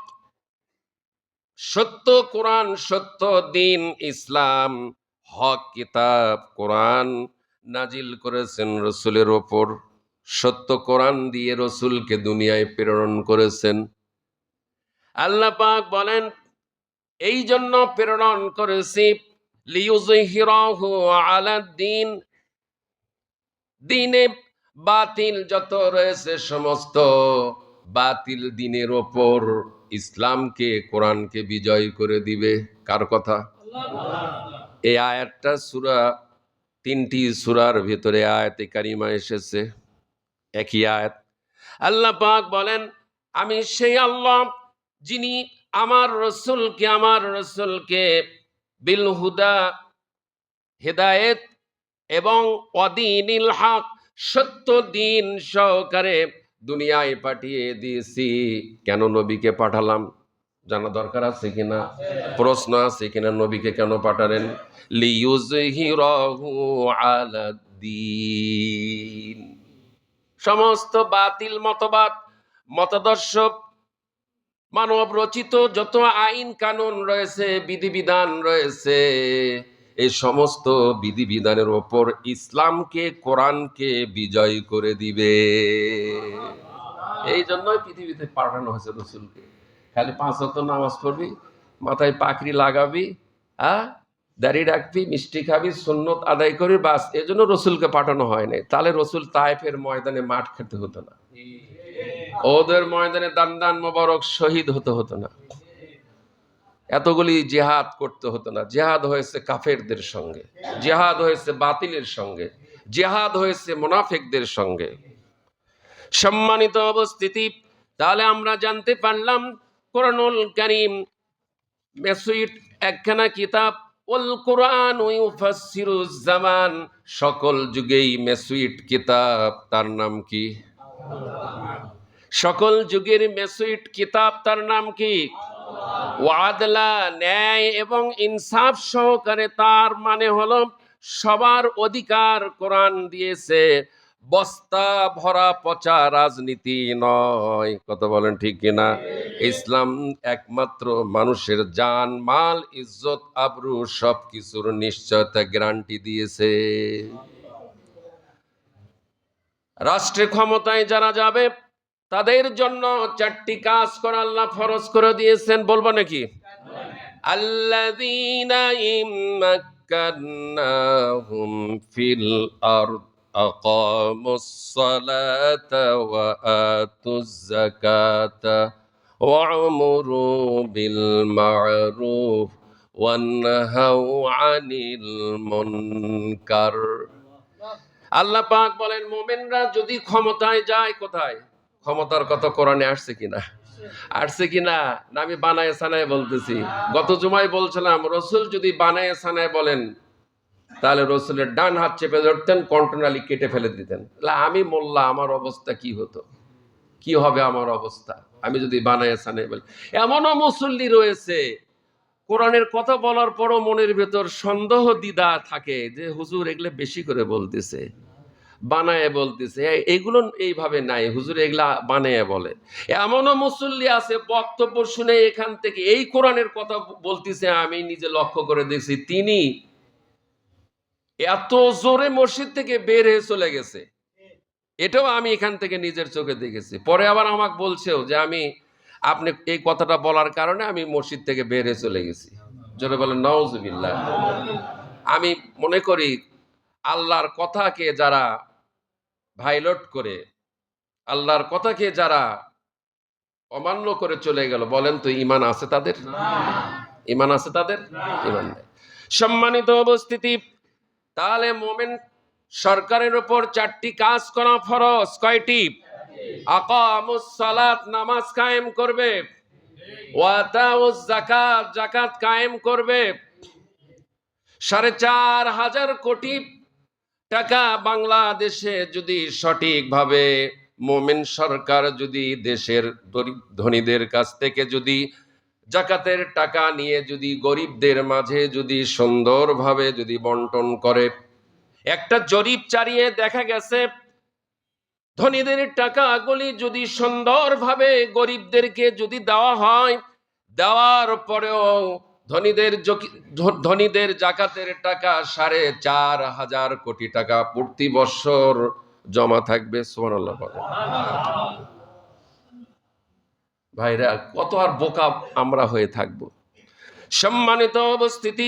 Speaker 1: সত্য কোরআন, সত্য দ্বীন ইসলাম, হক কিতাব কোরআন নাজিল করেছেন রাসূলের ওপর। সত্য কোরআন দিয়ে রাসূলকে দুনিয়ায় প্রেরণ করেছেন। আল্লাহ পাক বলেন এই জন্য প্রেরণ করেছি লিইয়ুযহিরাহু আলাদ দীন, দ্বীনে বাতিল যত রয়েছে সমস্ত বাতিল দ্বীনের ওপর ইসলামকে, কোরআনকে বিজয় করে দিবে। কার কথা? এই আয়াতটা সূরা, 3টি সূরার ভিতরে আয়াতে কারিমা এসেছে, একই আয়াত। আল্লাহ পাক বলেন আমি সেই আল্লাহ যিনি আমার রসুলকে বিল হুদা, হেদায়েত এবং অদীনিল হক, সত্য দ্বীন সহকারে দুনিয়ায় পাঠিয়ে দিয়েছি। কেন নবীকে পাঠালাম জানা দরকার আছে কিনা? প্রশ্ন আছে কিনা? নবীকে কেন পাঠালেন? লিইয়ুযহিরাহু আলাদ দীন। সমস্ত বাতিল মতবাদ, মতাদর্শ, মানব রচিত যত আইন কানুন রয়েছে, বিধিবিধান রয়েছে, এই সমস্ত বিধিবিধানের ওপর ইসলামকে, কোরআনকে বিজয় করে দিবে। এই জন্যই পৃথিবীতে পাঠানো হয়েছে রসুলকে। খালি 5 ওয়াক্ত নামাজ পড়বি, মাথায় পাকড়ি লাগাবি, দাড়ি রাখবি, মিষ্টি খাবি, সুন্নত আদায় করবি, বাস। এই জন্য রসুলকে পাঠানো হয় নাই। তাহলে রসুল তায়েফের ময়দানে মাঠ খেতে হতো না, ওদের ময়দানে দান মোবারক শহীদ হতো না, এতগুলি জিহাদ করতে হতো না। জিহাদ হয়েছে কাফেরদের সঙ্গে, জিহাদ হয়েছে বাতিলের সঙ্গে, জিহাদ হয়েছে মুনাফিকদের সঙ্গে। সম্মানিত উপস্থিতি, তাহলে আমরা জানতে পারলাম কোরআনুল কারীম মেসুইট একখানা কিতাব। ওয়াল কোরআন ইউফাসসিরুজ জামান, সকল যুগেই মেসুইট কিতাব, তার নাম কি? সকল যুগের মেসুইট কিতাব, তার নাম কি? ওয়াদলা, ন্যায় এবং ইনসাফ সহকারে, তার মানে হলো সবার অধিকার কোরআন দিয়েছে, বস্তা ভরা পচা রাজনীতি নয়। কত বলেন ঠিক কিনা? ইসলাম একমাত্র মানুষের জান, মাল, ইজ্জত, আবরু সবকিছুর নিশ্চয়তা গ্যারান্টি দিয়েছে। রাষ্ট্রে ক্ষমতায় যারা যাবে তাদের জন্য 4টি কাজ করা আল্লাহ ফরজ করে দিয়েছেন। বলবো নাকি? আল্লাযীনা ইম্মাক্কান্নাহুম ফিল আরদ أقاموا الصلاة وآتوا الزكاة وأمروا بالمعروف وانهوا عن المنكر। আল্লাহ পাক বলেন মুমিনরা যদি ক্ষমতায় যায়, কোথায়? ক্ষমতার কথা কোরআনে আসছে কিনা? আসছে কিনা? না আমি বানায় সানায় বলতেছি? গত জুমায় বলছিলাম রসুল যদি বানায় সানায় বলেন তাহলে রসুলের ডান হাত চেপে ধরতেন, কণ্ঠনালী কেটে ফেলে দিতেন। আমি মোল্লা, আমার অবস্থা কি হতো, কি হবে আমার অবস্থা আমি যদি বানায় সানায় বলি? এমনও মুসল্লি রয়েছে কোরআনের কথা বলার পরও মনের ভেতর সন্দেহ দ্বিধা থাকে যে হুজুর এগুলো বেশি করে বলতেছে, বানায় বলতেছে, এগুলো এইভাবে নাই, হুজুর এগুলা বানায় বলে। এমনও মুসল্লি আছে বক্তব্য শুনে এখান থেকে এই কোরআনের কথা বলতেছে, আমি নিজে লক্ষ্য করে দেখছি তিনি এত জোরে মসজিদ থেকে বের হয়ে চলে গেছে, এটাও আমি এখান থেকে নিজের চোখে দেখেছি। পরে আবার আমাকে বলছেও যে আমি আপনি এই কথাটা বলার কারণে আমি মসজিদ থেকে বের হয়ে চলে গেছি। জোরে বলেন নাউজুবিল্লাহ। আমি মনে করি আল্লাহর কথাকে যারা ভাইলট করে, আল্লাহর কথাকে যারা অমান্য করে চলে গেল, বলেন তো ঈমান আছে তাদের? ঈমান আছে তাদের? ঈমান নেই। সম্মানিত উপস্থিতি, তাহলে মুমিন সরকারের উপর 4টি কাজ করা ফরজ। কয়টি? আকামুস সালাত, নামাজ কায়েম করবে। ওয়া আতাউজ যাকাত, যাকাত কায়েম করবে। 4,500 কোটি টাকা বাংলাদেশে যদি সঠিকভাবে মুমিন সরকার যদি দেশের ধনীদের কাছ থেকে যদি জাকাতের টাকা নিয়ে যদি গরিবদের মাঝে যদি সুন্দরভাবে যদি বন্টন করে, একটা জরিপ চালিয়ে দেখা গেছে ধনীদের টাকাগুলি যদি সুন্দরভাবে গরিবদেরকে যদি দেওয়া হয়, দেওয়ার পরেও ধনীদের জাকাতের টাকা 4,500 কোটি টাকা প্রতি বছর জমা থাকবে। সুবহানাল্লাহ বলেন। ভাইরা কত আর বোকা আমরা হয়ে থাকব। সম্মানিত উপস্থিতি,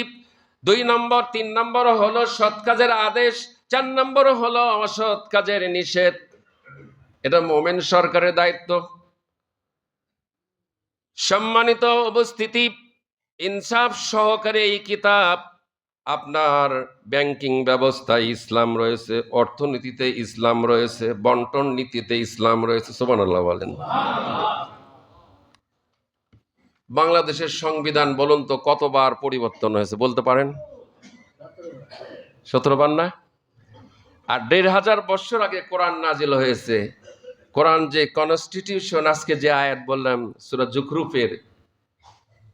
Speaker 1: 2 নম্বর 3 নম্বর হলো সৎ কাজের আদেশ, 4 নম্বর হলো অসৎ কাজের নিষেধ। এটা মুমিন সরকারের দায়িত্ব। সম্মানিত উপস্থিতি, ইনসাফ সহকারে এই কিতাব, আপনার ব্যাংকিং ব্যবস্থায় ইসলাম রয়েছে, অর্থনীতিতে ইসলাম রয়েছে, বন্টন নীতিতে ইসলাম রয়েছে। সুবহানাল্লাহ বলেন। বাংলাদেশের সংবিধান বলুন তো কতবার পরিবর্তন হয়েছে বলতে পারেন? 17 বার না? আর 1,500 বছর আগে কোরআন নাজিল হয়েছে। কোরআন যে কনস্টিটিউশন, আজকে যে আয়াত বললাম সূরা জুখরুফের,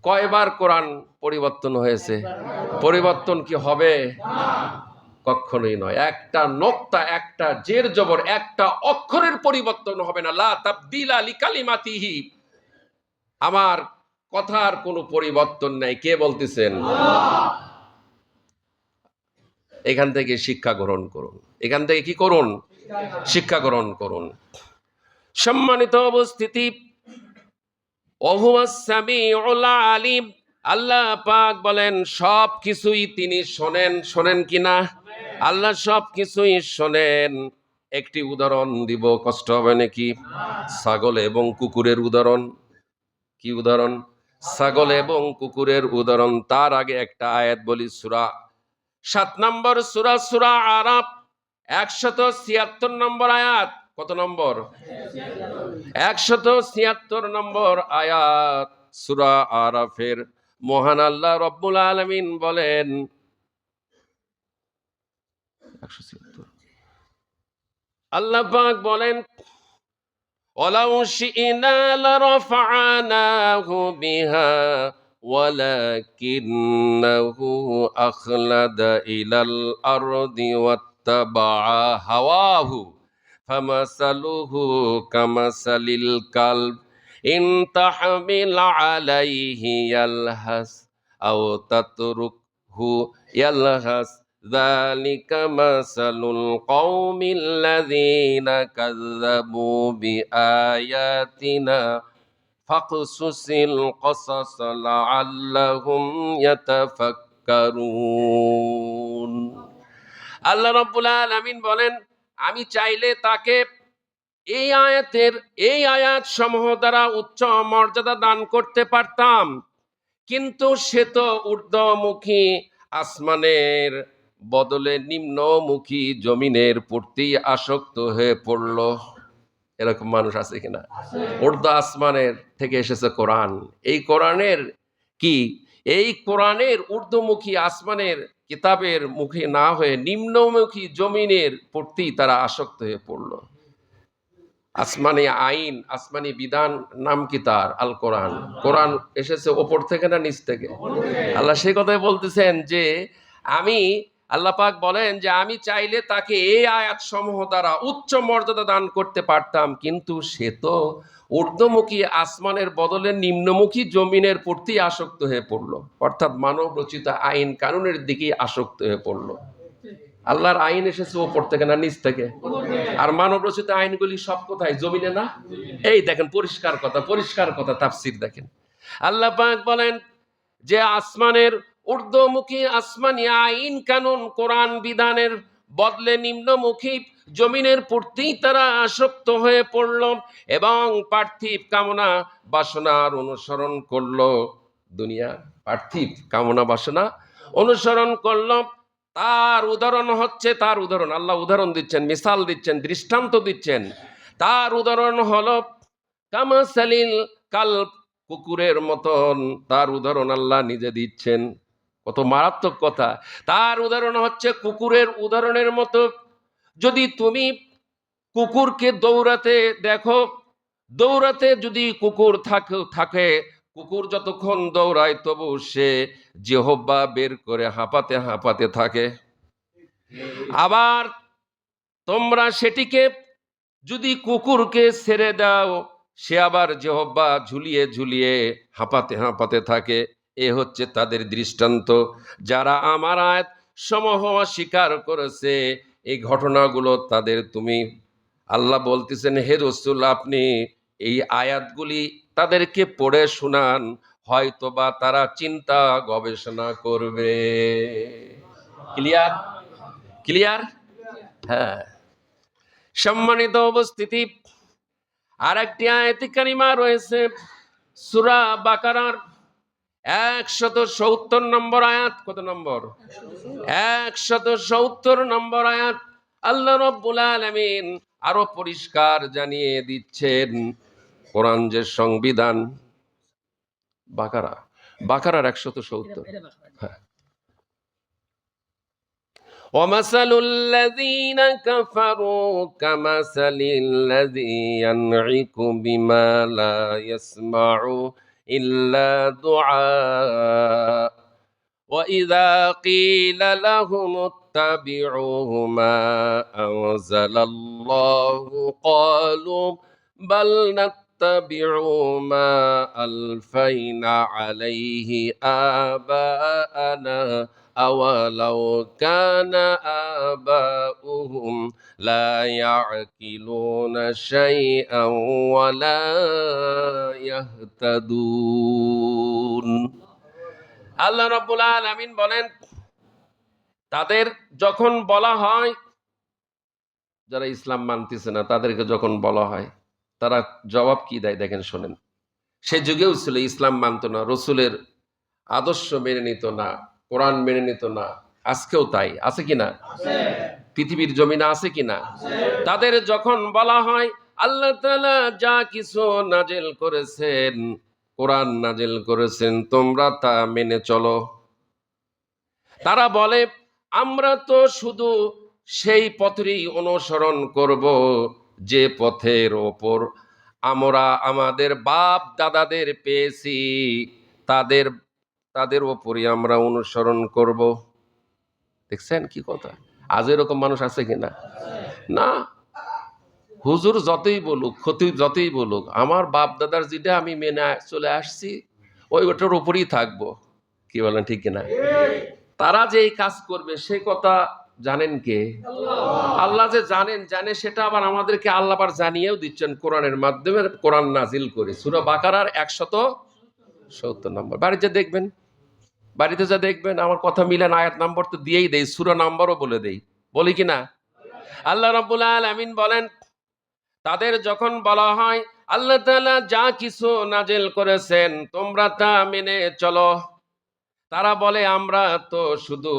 Speaker 1: কয়বার কোরআন পরিবর্তন হয়েছে? পরিবর্তন কি হবে? কখনোই নয়। একটা নোক্তা, একটা জের জবর, একটা অক্ষরের পরিবর্তন হবে না। লা তাবদীলা লিকালিমাতিহি, আমার কথার কোনো পরিবর্তন নাই। কে বলতেছেন? এখান থেকে শিক্ষা গ্রহণ করুন। এখান থেকে কি করুন? শিক্ষা গ্রহণ করুন। সম্মানিত উপস্থিতি, ওহুয়াস সামিউল আলিম, আল্লাহ পাক বলেন সব কিছুই তিনি শোনেন। শোনেন কিনা? আল্লাহ সব কিছুই শোনেন। একটি উদাহরণ দিব, কষ্ট হবে নাকি? ছাগল এবং কুকুরের উদাহরণ। কি উদাহরণ? ছাগল এবং কুকুরের উদাহরণ। তার আগে একটা আয়াত বলি, সূরা 7 নম্বর সূরা, সূরা আরাফ 176 নম্বর আয়াত। কত নম্বর? 176 নম্বর আয়াত সূরা আরাফের। মহান আল্লাহ রব্বুল আলামিন বলেন, 176, আল্লাহ পাক বলেন, ওয়ালাউ শি'না লারাফা'নাহু বিহা ওয়ালাকিন্নাহু আখলাদা ইলাল আরদি ওয়াত্তাবা'a হাওয়াহু ফামাসালুহু কামাসালিল কালব ইন তাহমিল আলাইহি ইয়ালহাস আও তাতরুকহু ইয়ালহাস যালিকা মাসালুল কওমিল্লাযীনা কাযযাবু বিআয়াতিনা ফাকসুসিল কসাস লাআল্লাহুম ইয়াতাফাক্কারুন। আল্লাহ রাব্বুল আলামিন বলেন আমি চাইলে তাকে এই আয়াত সমূহ দ্বারা উচ্চ মর্যাদা দান করতে পারতাম, কিন্তু সে তো ঊর্ধ্বমুখী আসমানের বদলে নিম্নমুখী জমিনের প্রতি আসক্ত হয়ে পড়ল। এরকম মানুষ আছে কিনা? ঊর্ধ্ব আসমানের থেকে এসেছে কোরআন, এই কোরআনের কি, এই কোরআনের ঊর্ধ্বমুখী আসমানের কিতাবের মুখে না হয়ে নিম্নমুখী জমিনের প্রতি তারা আসক্ত হয়ে পড়ল। আসমানি আইন, আসমানি বিধান নাম কি তার? আল কোরআন। কোরআন এসেছে ওপর থেকে না নিচ থেকে? আল্লাহ সেই কথাই বলতেছেন যে আল্লাহ পাক বলেন যে আমি চাইলে তাকে এই আয়াত সমূহ দ্বারা উচ্চ মর্যাদা দান করতে পারতাম, কিন্তু সে তো ঊর্ধ্বমুখী আসমানের বদলে নিম্নমুখী জমিনের প্রতি আসক্ত হয়ে পড়লো, অর্থাৎ মানব রচিত আইন কানুনের দিকে আসক্ত হয়ে পড়লো। আল্লাহর আইন এসেছে ওপর থেকে না নিচ থেকে? আর মানব রচিত আইনগুলি সব কোথায়? জমিনে না? এই দেখেন পরিষ্কার কথা, তাফসীর দেখেন। আল্লাহ পাক বলেন যে আসমানের ঊর্ধ্বমুখী আসমানি আইন কানুন কোরআন বিধানের বদলে নিম্নমুখী জমিনের প্রতি তারা আসক্ত হয়ে পড়ল এবং পার্থিব কামনা বাসনার অনুসরণ করলো। দুনিয়া পার্থিব কামনা বাসনা অনুসরণ করলো। তার উদাহরণ আল্লাহ উদাহরণ দিচ্ছেন, মিসাল দিচ্ছেন, দৃষ্টান্ত দিচ্ছেন। তার উদাহরণ হলো কামাসালিল কালব, কুকুরের মতন। তার উদাহরণ আল্লাহ নিজে দিচ্ছেন। কত মারাত্মক কথা! তার উদাহরণ হচ্ছে কুকুরের উদাহরণের মতো। যদি তুমি কুকুরকে দৌড়াতে দেখো, দৌড়াতে যদি কুকুর থাকে, কুকুর যতক্ষণ দৌড়ায় তবু সে জিহ্বা বের করে হাঁপাতে থাকে। আবার তোমরা সেটিকে যদি কুকুরকে ছেড়ে দাও, সে আবার জিহ্বা ঝুলিয়ে হাঁপাতে থাকে। এ হচ্ছে তাদের দৃষ্টান্ত, যারা আমার আয়াত সমূহ অস্বীকার করেছে। এই ঘটনাগুলো তাদের তুমি, আল্লাহ বলতেছেন, হে রাসূল আপনি এই আয়াতগুলি তাদেরকে পড়ে শোনান, হয়তোবা তারা চিন্তা গবেষণা করবে। ক্লিয়ার? হ্যাঁ। সম্মানিত উপস্থিতি, আর একটি আয়াতে কারিমা রয়েছে সূরা বাকারার 170 নম্বর আয়াত। কত নম্বর? 170 নম্বর আয়াত। আল্লাহ রাব্বুল আলামিন আরো পরিষ্কার জানিয়ে দিচ্ছেন কোরআন যে সংবিধান। বাকারার 170। হ্যাঁ। ومثل الذين كفروا كمثل الذي ينعق بما لا يسمع إلا دعاء وإذا قيل لهم اتبعوا ما أنزل الله قالوا بل نتبع ما ألفينا عليه آباءنا أولو كان آباؤهم لا يعقلون شيئا ولا يهتدون। আল্লাহ রাব্বুল আলামিন বলেন, তাদের যখন বলা হয়, যারা ইসলাম মানতেছে না তাদেরকে যখন বলা হয়, তারা জবাব কি দেয় দেখেন, শোনেন। সে যুগেও ছিল, ইসলাম মানত না, রসুলের আদর্শ মেনে নিত না, কোরআন মেনে নিত না। আজকেও তাই, আছে কিনা? পৃথিবীর জমিনে আছে কিনা? তাদের যখন বলা হয় আল্লাহ তাআলা যা কিছু নাজিল করেছেন, কোরআন নাজিল করেছেন, তোমরা তা মেনে চলো, তারা বলে আমরা তো শুধু সেই পথেরই অনুসরণ করব যে পথের ওপর আমরা আমাদের বাপ দাদাদের পেয়েছি, তাদের ওপরই আমরা অনুসরণ করব। দেখছেন কি কথা? আজ এরকম মানুষ আছে কিনা? না। হুজুর যতই বলুক, খতিব যতই বলুক, আমার বাপ দাদার যেটা আমি মেনে চলে আসছি ওটার উপরই থাকবো। কি বলেন, ঠিক কিনা? তারা যে এই কাজ করবে সেই কথা জানেন কে? আল্লাহ যে জানে সেটা আবার আমাদেরকে আল্লাহ আবার জানিয়েও দিচ্ছেন কোরআনের মাধ্যমে। কোরআন নাজিল করে সূরা বাকারার 170 নম্বর। বাড়িতে যা দেখবেন, আমার কথা মিলেন, আয়াত নম্বর তো দিয়েই দেই, সূরা নম্বরও বলে দেই, বলি কিনা? আল্লাহ রাব্বুল আলামিন বলেন, তাদের যখন বলা হয় আল্লাহ তাআলা যা কিছু নাজিল করেছেন তোমরা তা মেনে চলো, তারা বলে আমরা তো শুধু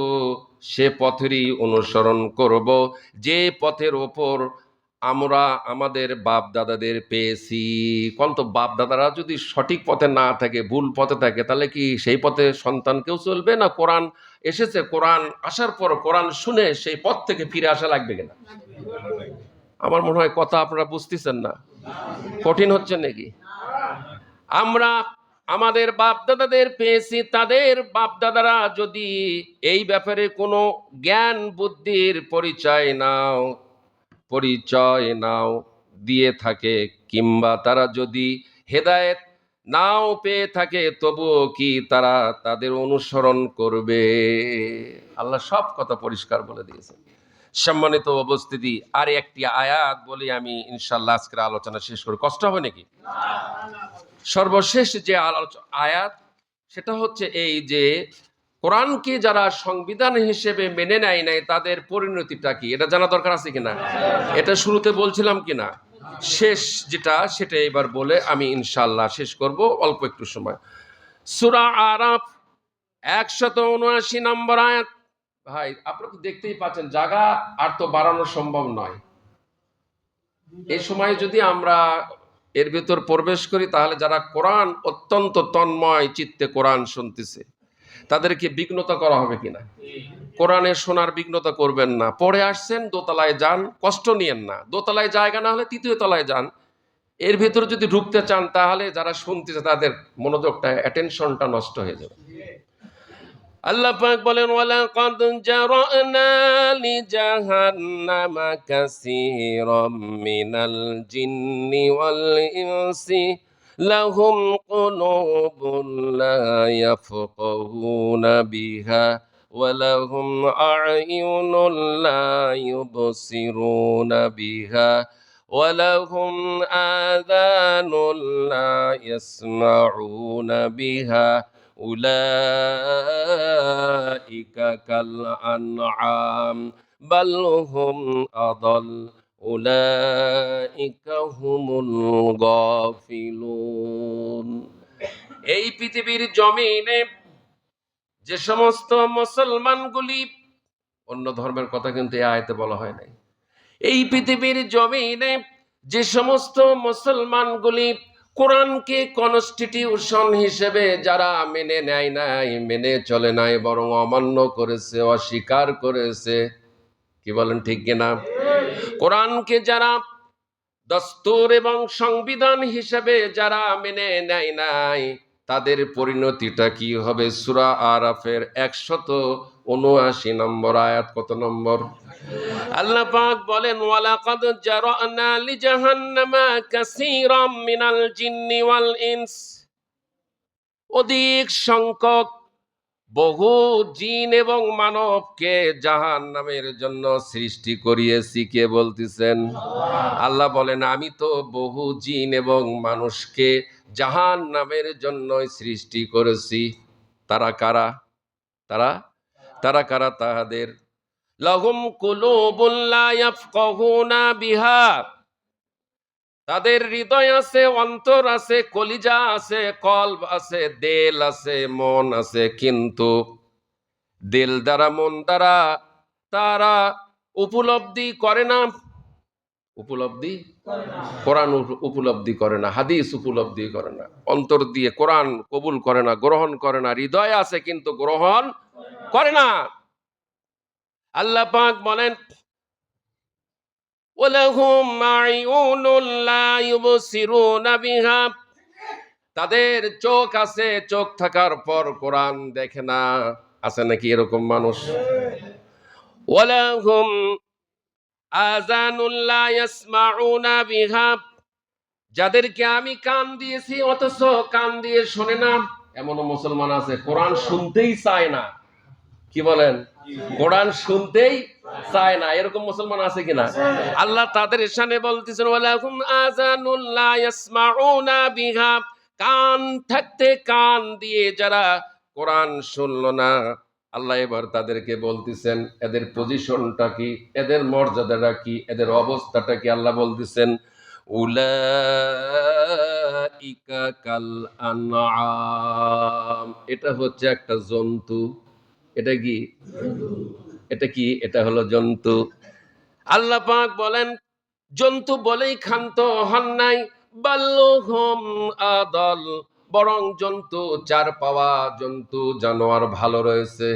Speaker 1: সে পথেরই অনুসরণ করব যে পথের ওপর আমরা আমাদের বাপ দাদাদের পেয়েছি। কোন তো বাপ দাদারা যদি সঠিক পথে না থাকে, ভুল পথে থাকে, তাহলে কি সেই পথে সন্তানকেও চলবে না? কোরআন এসেছে, কোরআন আসার পর কোরআন শুনে সেই পথ থেকে ফিরে আসা লাগবে কিনা? আমার মনে হয় কথা আপনারা বুঝতেছেন না, কঠিন হচ্ছে নাকি? আমরা আমাদের বাপদাদাদের পেয়েছি, তাদের বাপদাদারা যদি এই ব্যাপারে কোনো জ্ঞান বুদ্ধির পরিচয় নাও দিয়ে থাকে, কিংবা তারা যদি হেদায়েত নাও পেয়ে থাকে, তবুও কি তারা তাদের অনুসরণ করবে? আল্লাহ সব কথা পরিষ্কার বলে দিয়েছেন। সম্মানিত উপস্থিতি, আর একটি আয়াত বলি আমি ইনশাআল্লাহ আজকের আলোচনা শেষ করি। কষ্ট হবে নাকি? সর্বশেষ যে আয়াত, সেটা হচ্ছে এই যে কোরআনকে যারা সংবিধান হিসেবে মেনে নেয় নাই তাদের পরিণতিটা কি, এটা জানা দরকার আছে কিনা? এটা শুরুতে বলছিলাম কিনা? শেষ যেটা সেটা এবার বলে আমি ইনশাআল্লাহ শেষ করব অল্প একটু সময়। সূরা আরাফ 179 নম্বর আয়াত। ভাই আপনারা তো দেখতেই পাচ্ছেন, জায়গা আর তো বাড়ানো সম্ভব নয়। এই সময় যদি আমরা এর ভিতর প্রবেশ করি, তাহলে যারা কোরআন অত্যন্ত তন্ময় চিত্তে কোরআন শুনতেছে তাদেরকে বিঘ্নত করা হবে কিনা? কোরআনে শোনার বিঘ্নতা করবেন না। পড়ে আসছেন, দোতলায় যান, কষ্ট নিয়েন না। দোতলায় জায়গা না হলে তৃতীয় তলায় যান। এর ভিতর যদি ঢুকতে চান তাহলে যারা শুনতেছে তাদের মনোযোগটা, অ্যাটেনশনটা নষ্ট হয়ে যাবে। আল্লাহ পাক বলেন, ওয়ালাকাদ জারানা লিজাহান্নামা কাসীরাম মিনাল জিন্নি ওয়াল ইনসি লাহুম কুলুবুন লা ইয়াফকাহুনা বিহা ওয়া লাহুম আ'য়ুনুন লা ইউবসিরুনা বিহা ওয়া লাহুম আযানুন লা ইয়াসমাউনা বিহা উলাইকা কাল আনআম বাল হুম আদাল উলাইকা হুমুল গাফিলুন। এই পৃথিবীর জমিনে যে সমস্ত মুসলমানগুলি, অন্য ধর্মের কথা কিন্তু এই আয়াতে বলা হয় নাই, এই পৃথিবীর জমিনে যে সমস্ত মুসলমানগুলি কোরআনকে কনস্টিটিউশন হিসেবে যারা মেনে নেয় নাই, মেনে চলে নাই, বরং অমান্য করেছে, অস্বীকার করেছে, কি বলেন ঠিক কিনা? কোরআনকে যারা দস্তুর এবং সংবিধান হিসেবে যারা মেনে নেয় নাই, তাদের পরিণতিটা কি হবে? সূরা আরাফের 179 নম্বর আয়াত। কত নম্বর? আল্লাহ পাক বলেন, ওয়ালাকাদ জারানা লিজাহান্নামা কাসীরাম মিনাল জিন্নি ওয়াল ইনস। অধিক সংখ্যক বহু জিন এবং মানবকে জাহান্নামের জন্য সৃষ্টি করিয়েছি। কে বলতেছেন? আল্লাহ বলেন, আমি তো বহু জিন এবং মানুষকে জাহান্নামের জন্য সৃষ্টি করেছি। তারা কারা? তারা তারা কারা? তাহাদের লাহুম কুলুবুন লা ইয়াফকাহুনা বিহা, তাদের হৃদয় আছে, অন্তর আছে, কলিজা আছে, কলব আছে, দিল আছে, মন আছে, কিন্তু দিল দ্বারা মন দ্বারা তারা উপলব্ধি করে না। উপলব্ধি কোরআন উপলব্ধি করে না, হাদিস উপলব্ধি করে না, অন্তর দিয়ে কোরআন কবুল করে না, গ্রহণ করে না। হৃদয় আছে কিন্তু গ্রহণ করে না। আল্লাহ পাক বলেন, ওয়ালাহুম আ'য়ুনুন লা ইউবসিরুনা বিহা, তাদের চোখ আছে, চোখ থাকার পর কোরআন দেখে না। আছে নাকি এরকম মানুষ? ওয়ালাহুম আযানুন লা ইয়াসমাউনা বিহা, যাদেরকে আমি কান দিয়েছি অথচ কান দিয়ে শোনে না। এমনও মুসলমান আছে কোরআন শুনতেই চায় না। কি বলেন? কোরআন শুনতেই চায় না, এরকম মুসলমান আছে কিনা? আল্লাহ তাদের শানে বলতেছেন, ওয়ালাহুম আযানুন লা ইয়াসমাউনা বিহা, কান থাকতে কান দিয়ে যারা কোরআন শুনলো না, আল্লাহ এবার তাদেরকে বলতেছেন এদের পজিশনটা কি, এদের মর্যাদাটা কি, এদের অবস্থাটা কি। আল্লাহ বলতেছেন উলাইকা কাল আনআম, এটা হচ্ছে একটা জন্তু। এটা কি? এটা কি? এটা হলো জন্তু। আল্লাহ পাক বলেন জন্তু বলেই ক্ষান্ত হন নাই, বাল্যহম আদল, বরং জন্তু চার পাওয়া জন্তু জানোয়ার ভালো রয়েছে,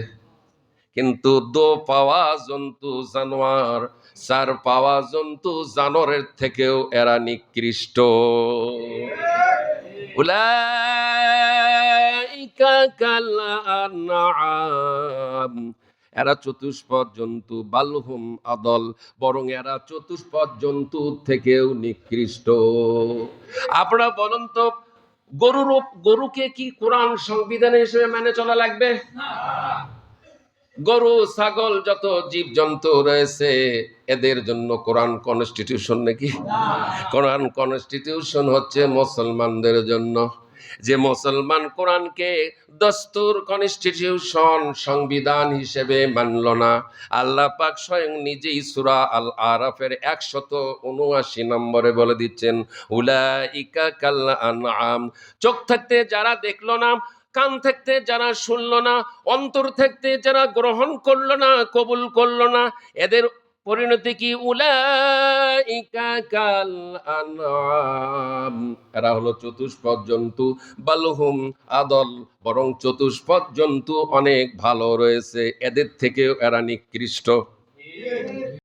Speaker 1: কিন্তু দো পাওয়া জন্তু জানোয়ার, চার পাওয়া জন্তু জানোয়ারের থেকেও এরা নিকৃষ্ট। উলাইকা কাল আনআম, এরা চতুষ্পদ জন্তু, বালহুম আদল, বরং এরা চতুষ্পদ জন্তু থেকেও নিকৃষ্ট। আপনারা বলুন তো, গরুকে কি কোরআন সংবিধান হিসেবে মেনে চলা লাগবে? গরু ছাগল যত জীবজন্তু রয়েছে এদের জন্য কোরআন কনস্টিটিউশন নাকি? কোরআন কনস্টিটিউশন হচ্ছে মুসলমানদের জন্য। যে মুসলমান কোরআনকে দস্তুর কনস্টিটিউশন সংবিধান হিসেবে মানল না, আল্লাহ পাক স্বয়ং নিজেই সূরা আল আরাফের 179 নম্বরে বলে দিচ্ছেন উলাইকা কাল আনআম। চোখ থাকতে যারা দেখলো না, কান থাকতে যারা শুনলো না, অন্তর থাকতে যারা গ্রহণ করলো না, কবুল করলো না, এদের পরিণতি কি? উলাইকা কাল আনআম, এরা হলো চতুষ্পদ জন্তু, বালহুম আদল, বরং চতুষ্পদ জন্তু অনেক ভালো রয়েছে, এদের থেকেও এরা নিকৃষ্ট।